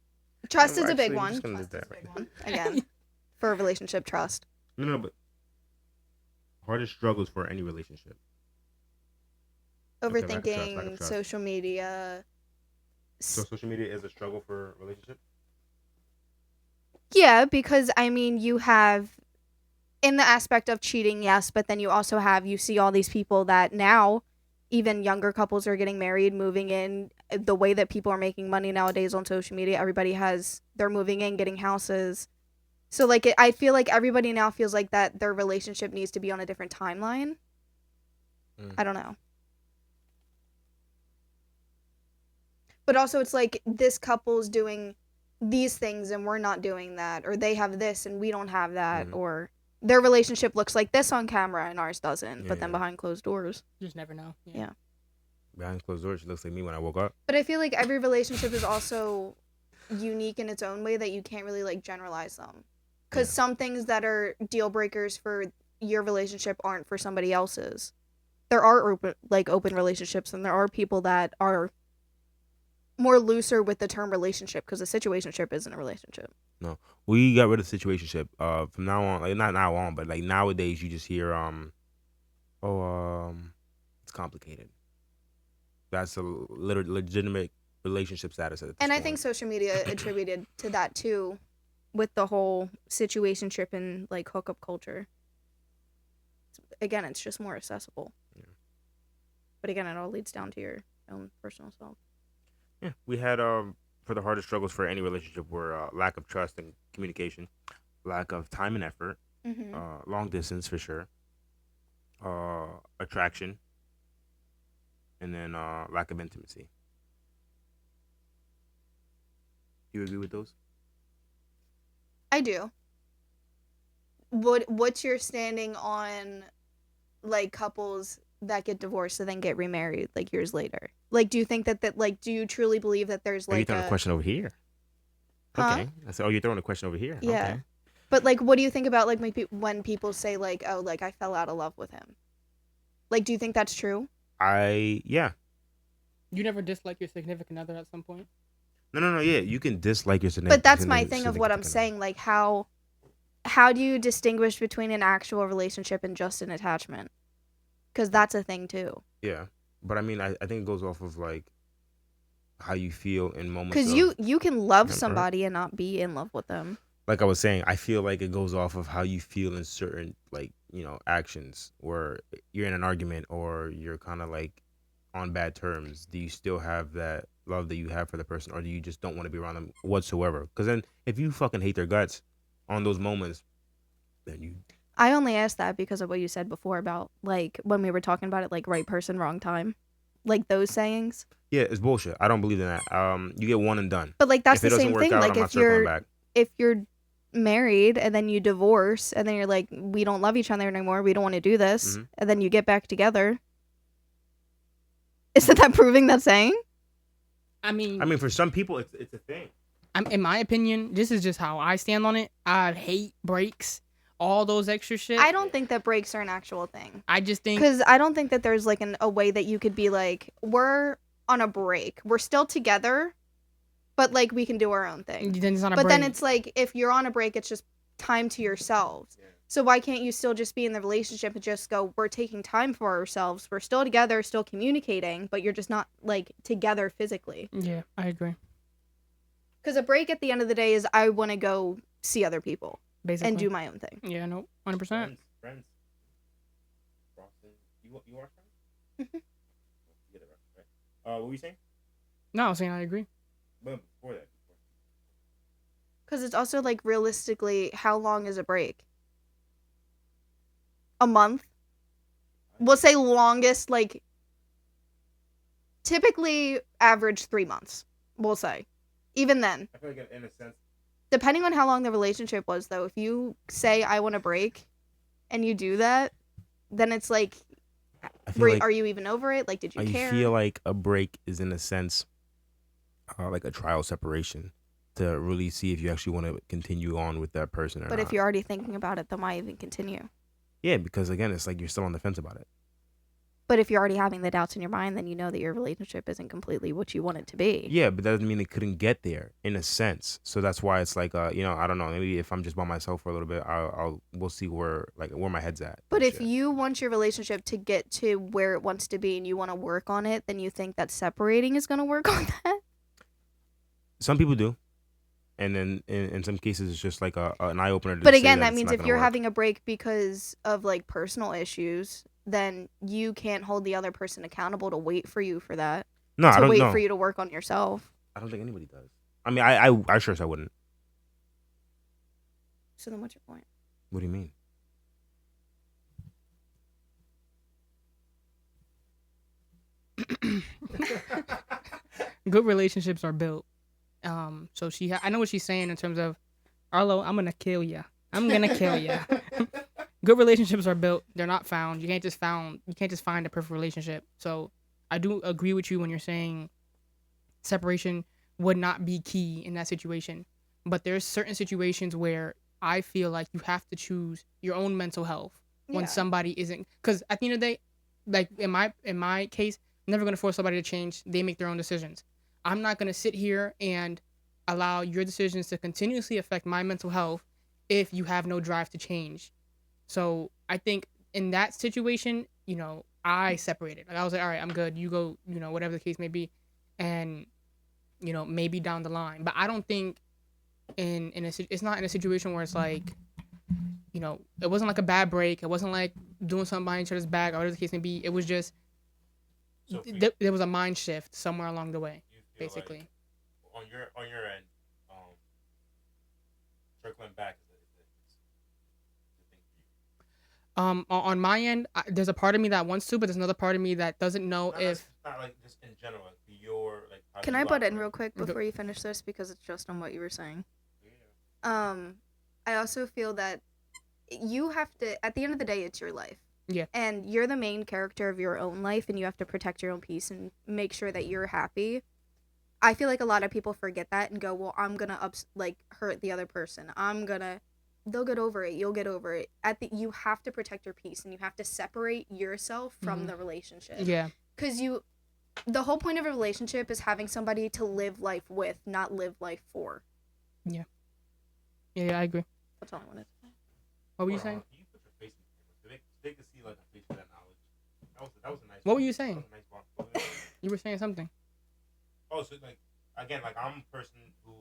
Trust is a big Actually, I'm one. just gonna do that right now. Again, for a relationship, trust. No, but hardest struggles for any relationship. Okay, lack of trust, lack of Overthinking, trust. social media. So social media is a struggle for a relationship. Yeah, because I mean, you have in the aspect of cheating, yes, but then you see all these people that now even younger couples are getting married, moving in. The way that people are making money nowadays on social media, they're moving in, getting houses. So like I feel like everybody now feels like that their relationship needs to be on a different timeline. I don't know. But also it's like this couple's doing these things and we're not doing that, or they have this and we don't have that, or their relationship looks like this on camera and ours doesn't, but then behind closed doors. You just never know. Yeah. Behind closed doors, she looks like me when I woke up. But I feel like every relationship is also unique in its own way that you can't really like generalize them. Because some things that are deal breakers for your relationship aren't for somebody else's. There are open relationships, and there are people that are more looser with the term relationship because a situationship isn't a relationship. No, we got rid of the situationship. From now on, like not now on, but like nowadays, you just hear it's complicated. That's a legitimate relationship status at this And I point. think social media attributed to that too, with the whole situationship and like hookup culture. Again, it's just more accessible. Yeah. But again, it all leads down to your own personal self. Yeah, we had for the hardest struggles for any relationship were lack of trust and communication, lack of time and effort, long distance for sure, attraction, and then lack of intimacy. You agree with those? I do. What's your standing on like couples that get divorced and then get remarried like years later? Like, do you think that like do you truly believe that there's Are you like throwing a question over here? Huh? Okay. I said, oh, you're throwing a question over here. Yeah. Okay. But like, what do you think about like when people say like, oh, like I fell out of love with him? Like, do you think that's true? Yeah. You never dislike your significant other at some point? No. Yeah, you can dislike your significant. But that's my thing of what I'm saying. Like, how do you distinguish between an actual relationship and just an attachment? Because that's a thing too. Yeah, but I mean, I think it goes off of like how you feel in moments. Because you can love Remember? somebody and not be in love with them. Like I was saying, I feel like it goes off of how you feel in certain like actions where you're in an argument or you're kind of like on bad terms. Do you still have that love that you have for the person, or do you just don't want to be around them whatsoever? Because then if you fucking hate their guts on those moments, then you. I only asked that because of what you said before about like when we were talking about it, like right person, wrong time, like those sayings. Yeah, it's bullshit. I don't believe in that. You get one and done. But like that's If it the doesn't same work thing. out, Like I'm not circling back. if you're married and then you divorce and then you're like, we don't love each other anymore, we don't want to do this, Mhm. and then you get back together. Isn't that proving that saying? I mean, For some people, it's a thing. in my opinion, this is just how I stand on it. I hate breaks, all those extra shit. I don't think that breaks are an actual thing. I just think Because I don't think that there's like a way that you could be like, we're on a break, we're still together, but like we can do our own thing. then it's not a But break. then it's like if you're on a break, it's just time to yourselves. So why can't you still just be in the relationship and just go, we're taking time for ourselves, we're still together, still communicating, but you're just not like together physically. Yeah, I agree. Because a break at the end of the day is I want to go see other people Basically, and do my own thing. Yeah, no, 100%. Friends. You are friends? Mhm. What were you saying? No, I was saying I agree. But before that. Because it's also like realistically, how long is a break? A month? We'll say longest, like typically average 3 months. We'll say. Even then. I feel like in a sense. Depending on how long the relationship was, though, if you say I want a break and you do that, then it's like, I feel like are you even over it? Like, did you care? I feel like a break is in a sense like a trial separation to really see if you actually want to continue on with that person or But not. if you're already thinking about it, then why even continue? Yeah, because again, it's like you're still on the fence about it. But if you're already having the doubts in your mind, then you know that your relationship isn't completely what you want it to be. Yeah, but that doesn't mean it couldn't get there in a sense. So that's why it's like, I don't know. Maybe if I'm just by myself for a little bit, we'll see where my head's at. But if Shit. you want your relationship to get to where it wants to be and you want to work on it, then you think that separating is going to work on that? Some people do. And then in some cases, it's just like an eye opener. But again, that means if you're having a break because of like personal issues, then you can't hold the other person accountable to wait for you for that. no, I To don't wait know. for you to work on yourself. I don't think anybody does. I mean, I sure as I wouldn't. So then what's your point? What do you mean? Good relationships are built. So I know what she's saying in terms of, Arlo, I'm gonna kill ya. I'm gonna kill ya. Good relationships are built. They're not found. You can't just find a perfect relationship. So I do agree with you when you're saying separation would not be key in that situation. But there's certain situations where I feel like you have to choose your own mental health when somebody isn't. Because at the end of the day, like in my case, I'm never gonna force somebody to change. They make their own decisions. I'm not gonna sit here and allow your decisions to continuously affect my mental health if you have no drive to change. So I think in that situation, I separated. Like I was like, all right, I'm good. You go, whatever the case may be, and maybe down the line. But I don't think it's not in a situation where it's like, it wasn't like a bad break. It wasn't like doing something behind each other's back or whatever the case may be. It was just there was a mind shift somewhere along the way, basically. Like on your end, circling back is On my end, there's a part of me that wants to, but there's another part of me that doesn't know if. not like just in general, like your like. Can I butt in real quick before you finish this because it's just on what you were saying? I also feel that you have to, at the end of the day, it's your life. Yeah. And you're the main character of your own life, and you have to protect your own peace and make sure that you're happy. I feel like a lot of people forget that and go, well, I'm gonna hurt the other person. They'll get over it. You'll get over it. You have to protect your peace, and you have to separate yourself from the relationship. Yeah. Because the whole point of a relationship is having somebody to live life with, not live life for. Yeah, I agree. That's all I wanted to say. What were you saying? Can you put your face in the camera? They could see like a face for that knowledge. That was a nice. What were you saying? That was a nice one. You were saying something. Oh, so like again, like I'm a person who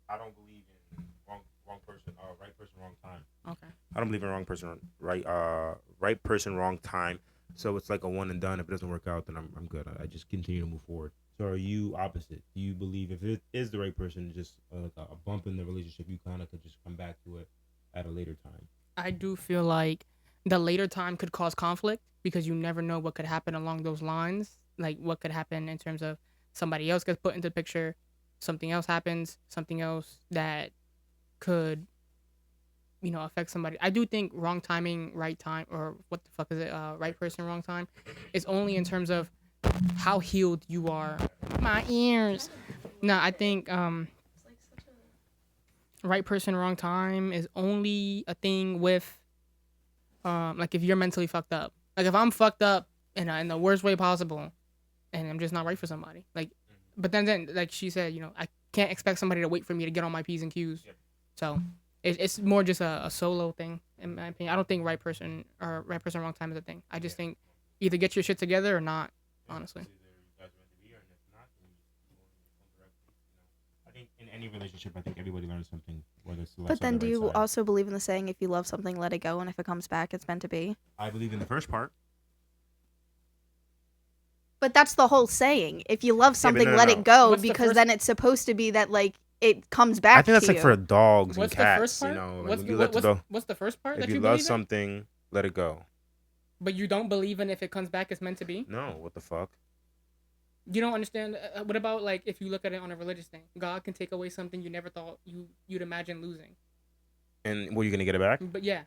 I don't believe in wrong person, right person, wrong time. Okay. I don't believe in wrong person, right person, wrong time. So it's like a one and done. If it doesn't work out, then I'm good. I just continue to move forward. So are you opposite? Do you believe if it is the right person, just like a bump in the relationship, you kind of could just come back to it at a later time? I do feel like the later time could cause conflict because you never know what could happen along those lines. Like what could happen in terms of somebody else gets put into the picture, something else happens, something else that could, affect somebody. I do think wrong timing, right time, or what the fuck is it? Right person, wrong time, is only in terms of how healed you are. My ears. No, I think right person, wrong time is only a thing with like if you're mentally fucked up. Like if I'm fucked up in the worst way possible, and I'm just not right for somebody. Like, but then like she said, I can't expect somebody to wait for me to get on my P's and Q's. So it's more just a solo thing in my opinion. I don't think right person, wrong time is a thing. I just think either get your shit together or not. Honestly. I think in any relationship, I think everybody learns something, whether it's the left But side or then the do right you side. also believe in the saying, if you love something, let it go, and if it comes back, it's meant to be? I believe in the first part. But that's the whole saying. If you love something, no, let no. it go, What's the because first- then it's supposed to be that, like, it comes back I think that's to like you. for dogs What's and the cats. first part? You know, like what's, when you what- let what's, go. what's the first part If that you you love believe in? something, let it go. But you don't believe in if it comes back, it's meant to be? No, what the fuck? You don't understand. What about like if you look at it on a religious thing? God can take away something you never thought you'd imagine losing. And were you gonna get it back? But yeah,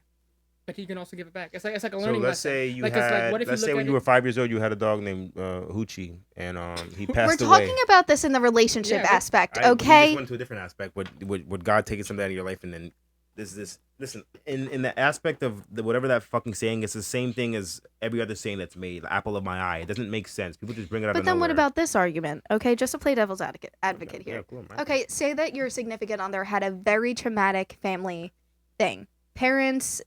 but he can also give it back. It's like a So learning let's lesson. say you Like, it's had. like, what if you let's look say at when it- you were 5 years old, you had a dog named Hoochie, and he passed We're away. talking about this in the relationship Yeah, aspect, We okay? just went to a different aspect. Would God taking something out of your life and then this? Listen, in the aspect of whatever that fucking saying, it's the same thing as every other saying that's made. The apple of my eye. It doesn't make sense. People just bring it up. But then what about this argument? Okay, just to play devil's advocate here. Yeah, cool, man. Okay, say that your significant other had a very traumatic family thing. Parents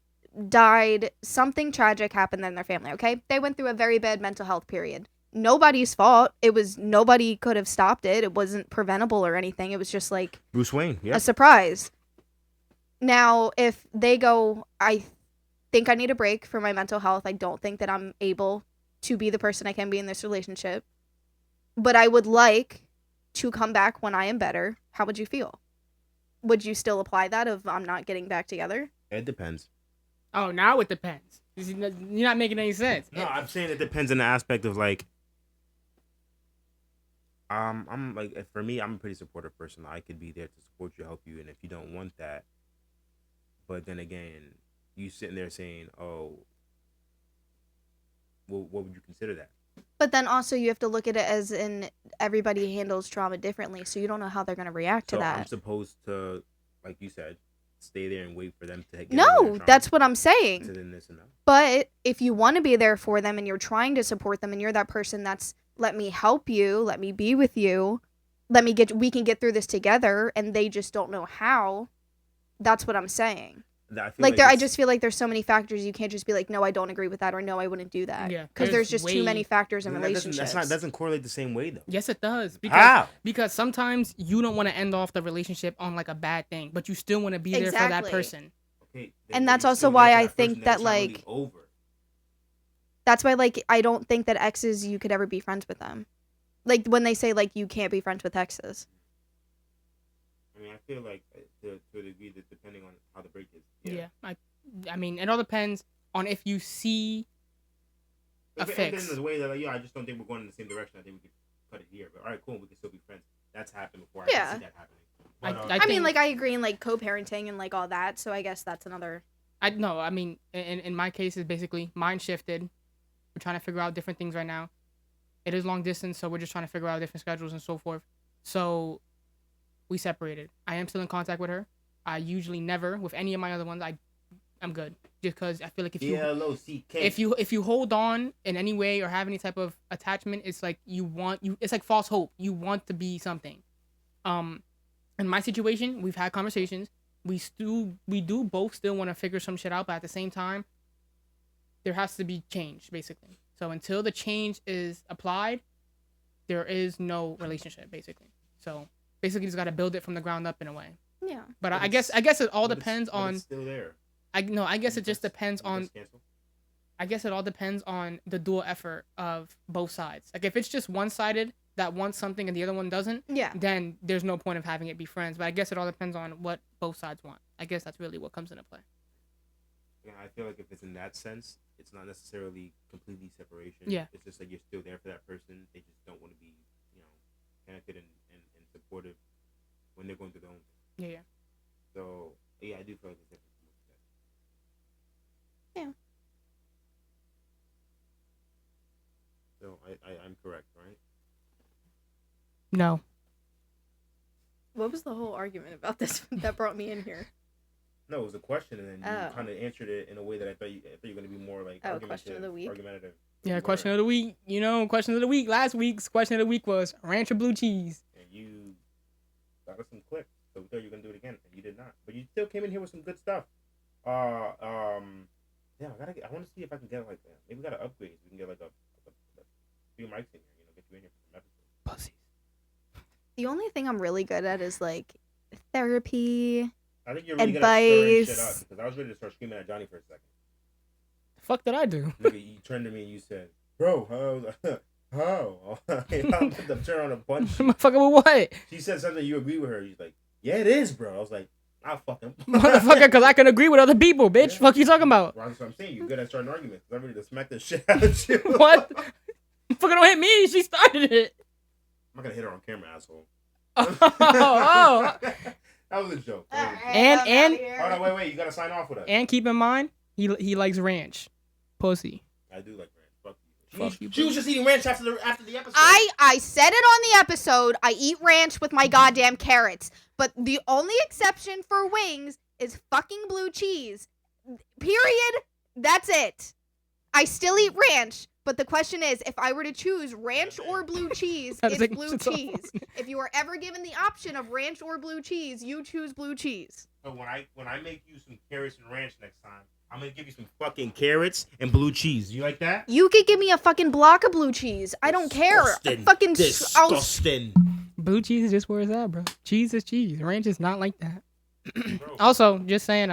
died, something tragic happened in their family, okay? They went through a very bad mental health period. Nobody's fault. Nobody could have stopped it. It wasn't preventable or anything. It was just like Bruce Wayne. Yeah. a surprise. Now, if they go, I think I need a break for my mental health. I don't think that I'm able to be the person I can be in this relationship. But I would like to come back when I am better. How would you feel? Would you still apply that of I'm not getting back together? It depends. Oh, now it depends. You're not making any sense. No, I'm saying it depends on the aspect of like. I'm like for me, I'm a pretty supportive person. I could be there to support you, help you, and if you don't want that, but then again, you sitting there saying, "Oh, well, what would you consider that?" But then also you have to look at it as in everybody handles trauma differently, so you don't know how they're going to react to So that. I'm supposed to, like you said, stay there and wait for them to get over their No, trauma, that's what I'm to saying. then this and that. But if you want to be there for them and you're trying to support them and you're that person that's let me help you, let me be with you, we can get through this together, and they just don't know how. That's what I'm saying. I feel Like I it's- just feel like there's so many factors you can't just be like, no, I don't agree with that, or no, I wouldn't do that. Yeah, because there's just too way- many factors in that relationships. doesn't correlate the same way though. Yes, it does. How? Because sometimes you don't want to end off the relationship on like a bad thing, but you still want to be there for that Exactly. person. Okay, And then that's you're also still why there for I that think person, that, it's not really like- over. That's why, like, I don't think that exes, you could ever be friends with them. Like, when they say, like, you can't be friends with exes. I mean, I feel like to a degree that depending on how the break is. Yeah. I mean, it all depends on if you see a If it fix. ends in a way that, like, I just don't think we're going in the same direction. I think we could cut it here. But all right, cool, we can still be friends. That's happened before. I Yeah. can see that happening. But, I I mean, think- like, I agree in, like, co-parenting and, like, all that, so I guess that's another... I mean, in my case, is basically mine shifted. We're trying to figure out different things right now. It is long distance, so we're just trying to figure out different schedules and so forth. So we separated. I am still in contact with her. I usually never with any of my other ones. I'm good, just because I feel like if you hold on in any way or have any type of attachment, it's like it's like false hope. You want to be something. In my situation, we've had conversations. We do both still want to figure some shit out, but at the same time, there has to be change, basically. So until the change is applied, there is no relationship, basically. So basically, you just got to build it from the ground up in a way. Yeah. But But I guess it all depends on. It's still there. I guess it just depends You on. just cancel? I guess it all depends on the dual effort of both sides. Like if it's just one-sided that wants something and the other one doesn't, Yeah. then there's no point of having it be friends. But I guess it all depends on what both sides want. I guess that's really what comes into play. Yeah, I feel like if it's in that sense, it's not necessarily completely separation. Yeah. It's just like you're still there for that person. They just don't want to be, connected and supportive when they're going through their own thing. Yeah. So, yeah, I do feel like it's different. Yeah. So, I'm correct, right? No. What was the whole argument about this that brought me in here? No, it was a question, and then you Oh. kind of answered it in a way that I thought you were going to be more like Question of the week. argumentative. Yeah, question of the week. Question of the week. Last week's question of the week was ranch or blue cheese. And you got us some clicks, so we thought you were going to do it again, and you did not. But you still came in here with some good stuff. Yeah, I want to see if I can get like that. Maybe we got to upgrade. We can get like a few mics in here, get you in here for some episodes. Pussies. The only thing I'm really good at is like therapy. I think you're really good at stirring shit Advice. up because I was ready to start screaming at Johnny for a second. The fuck did I do? Nigga, you turned to me and you said, "Bro, how?" I'm turning on a bunch. Motherfucker with what? She said something you agree with her. He's like, "Yeah, it is, bro." I was like, "I'll fucking." Motherfucker, because I can agree with other people, bitch. Yeah. Fuck you talking about? Well, that's what I'm saying. You're good at starting arguments. I'm ready to smack the shit out of you. What? Fucking don't hit me. She started it. I'm not gonna hit her on camera, asshole. Oh. That was a joke. And Hold on, wait. You gotta sign off with us. And keep in mind, he likes ranch. Pussy. I do like ranch. Fuck you. Fuck you, She was just eating ranch after the episode. I said it on the episode. I eat ranch with my goddamn carrots. But the only exception for wings is fucking blue cheese. Period. That's it. I still eat ranch. But the question is, if I were to choose ranch or blue cheese, How to it's take blue shit off. cheese. If you are ever given the option of ranch or blue cheese, you choose blue cheese. So when I make you some carrots and ranch next time, I'm gonna give you some fucking carrots and blue cheese. You like that? You could give me a fucking block of blue cheese. I don't care. Disgusting. Fucking Disgusting. Blue cheese is just where it's at, bro. Cheese is cheese. Ranch is not like that. Bro. Also, just saying,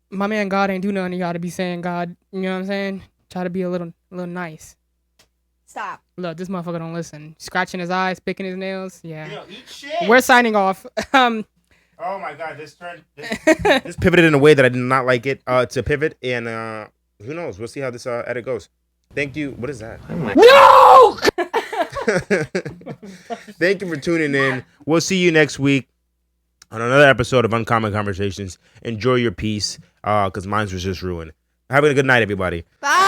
my man God ain't do nothing to y'all to be saying God. You know what I'm saying? Try to be a little nice. Stop. Look, this motherfucker don't listen. Scratching his eyes, picking his nails. Yeah. Yo, eat shit. We're signing off. Oh my god, this pivoted in a way that I did not like it to pivot, and who knows? We'll see how this edit goes. Thank you. What is that? No! Thank you for tuning in. We'll see you next week on another episode of Uncommon Conversations. Enjoy your peace, because mine was just ruined. Have a good night, everybody. Bye.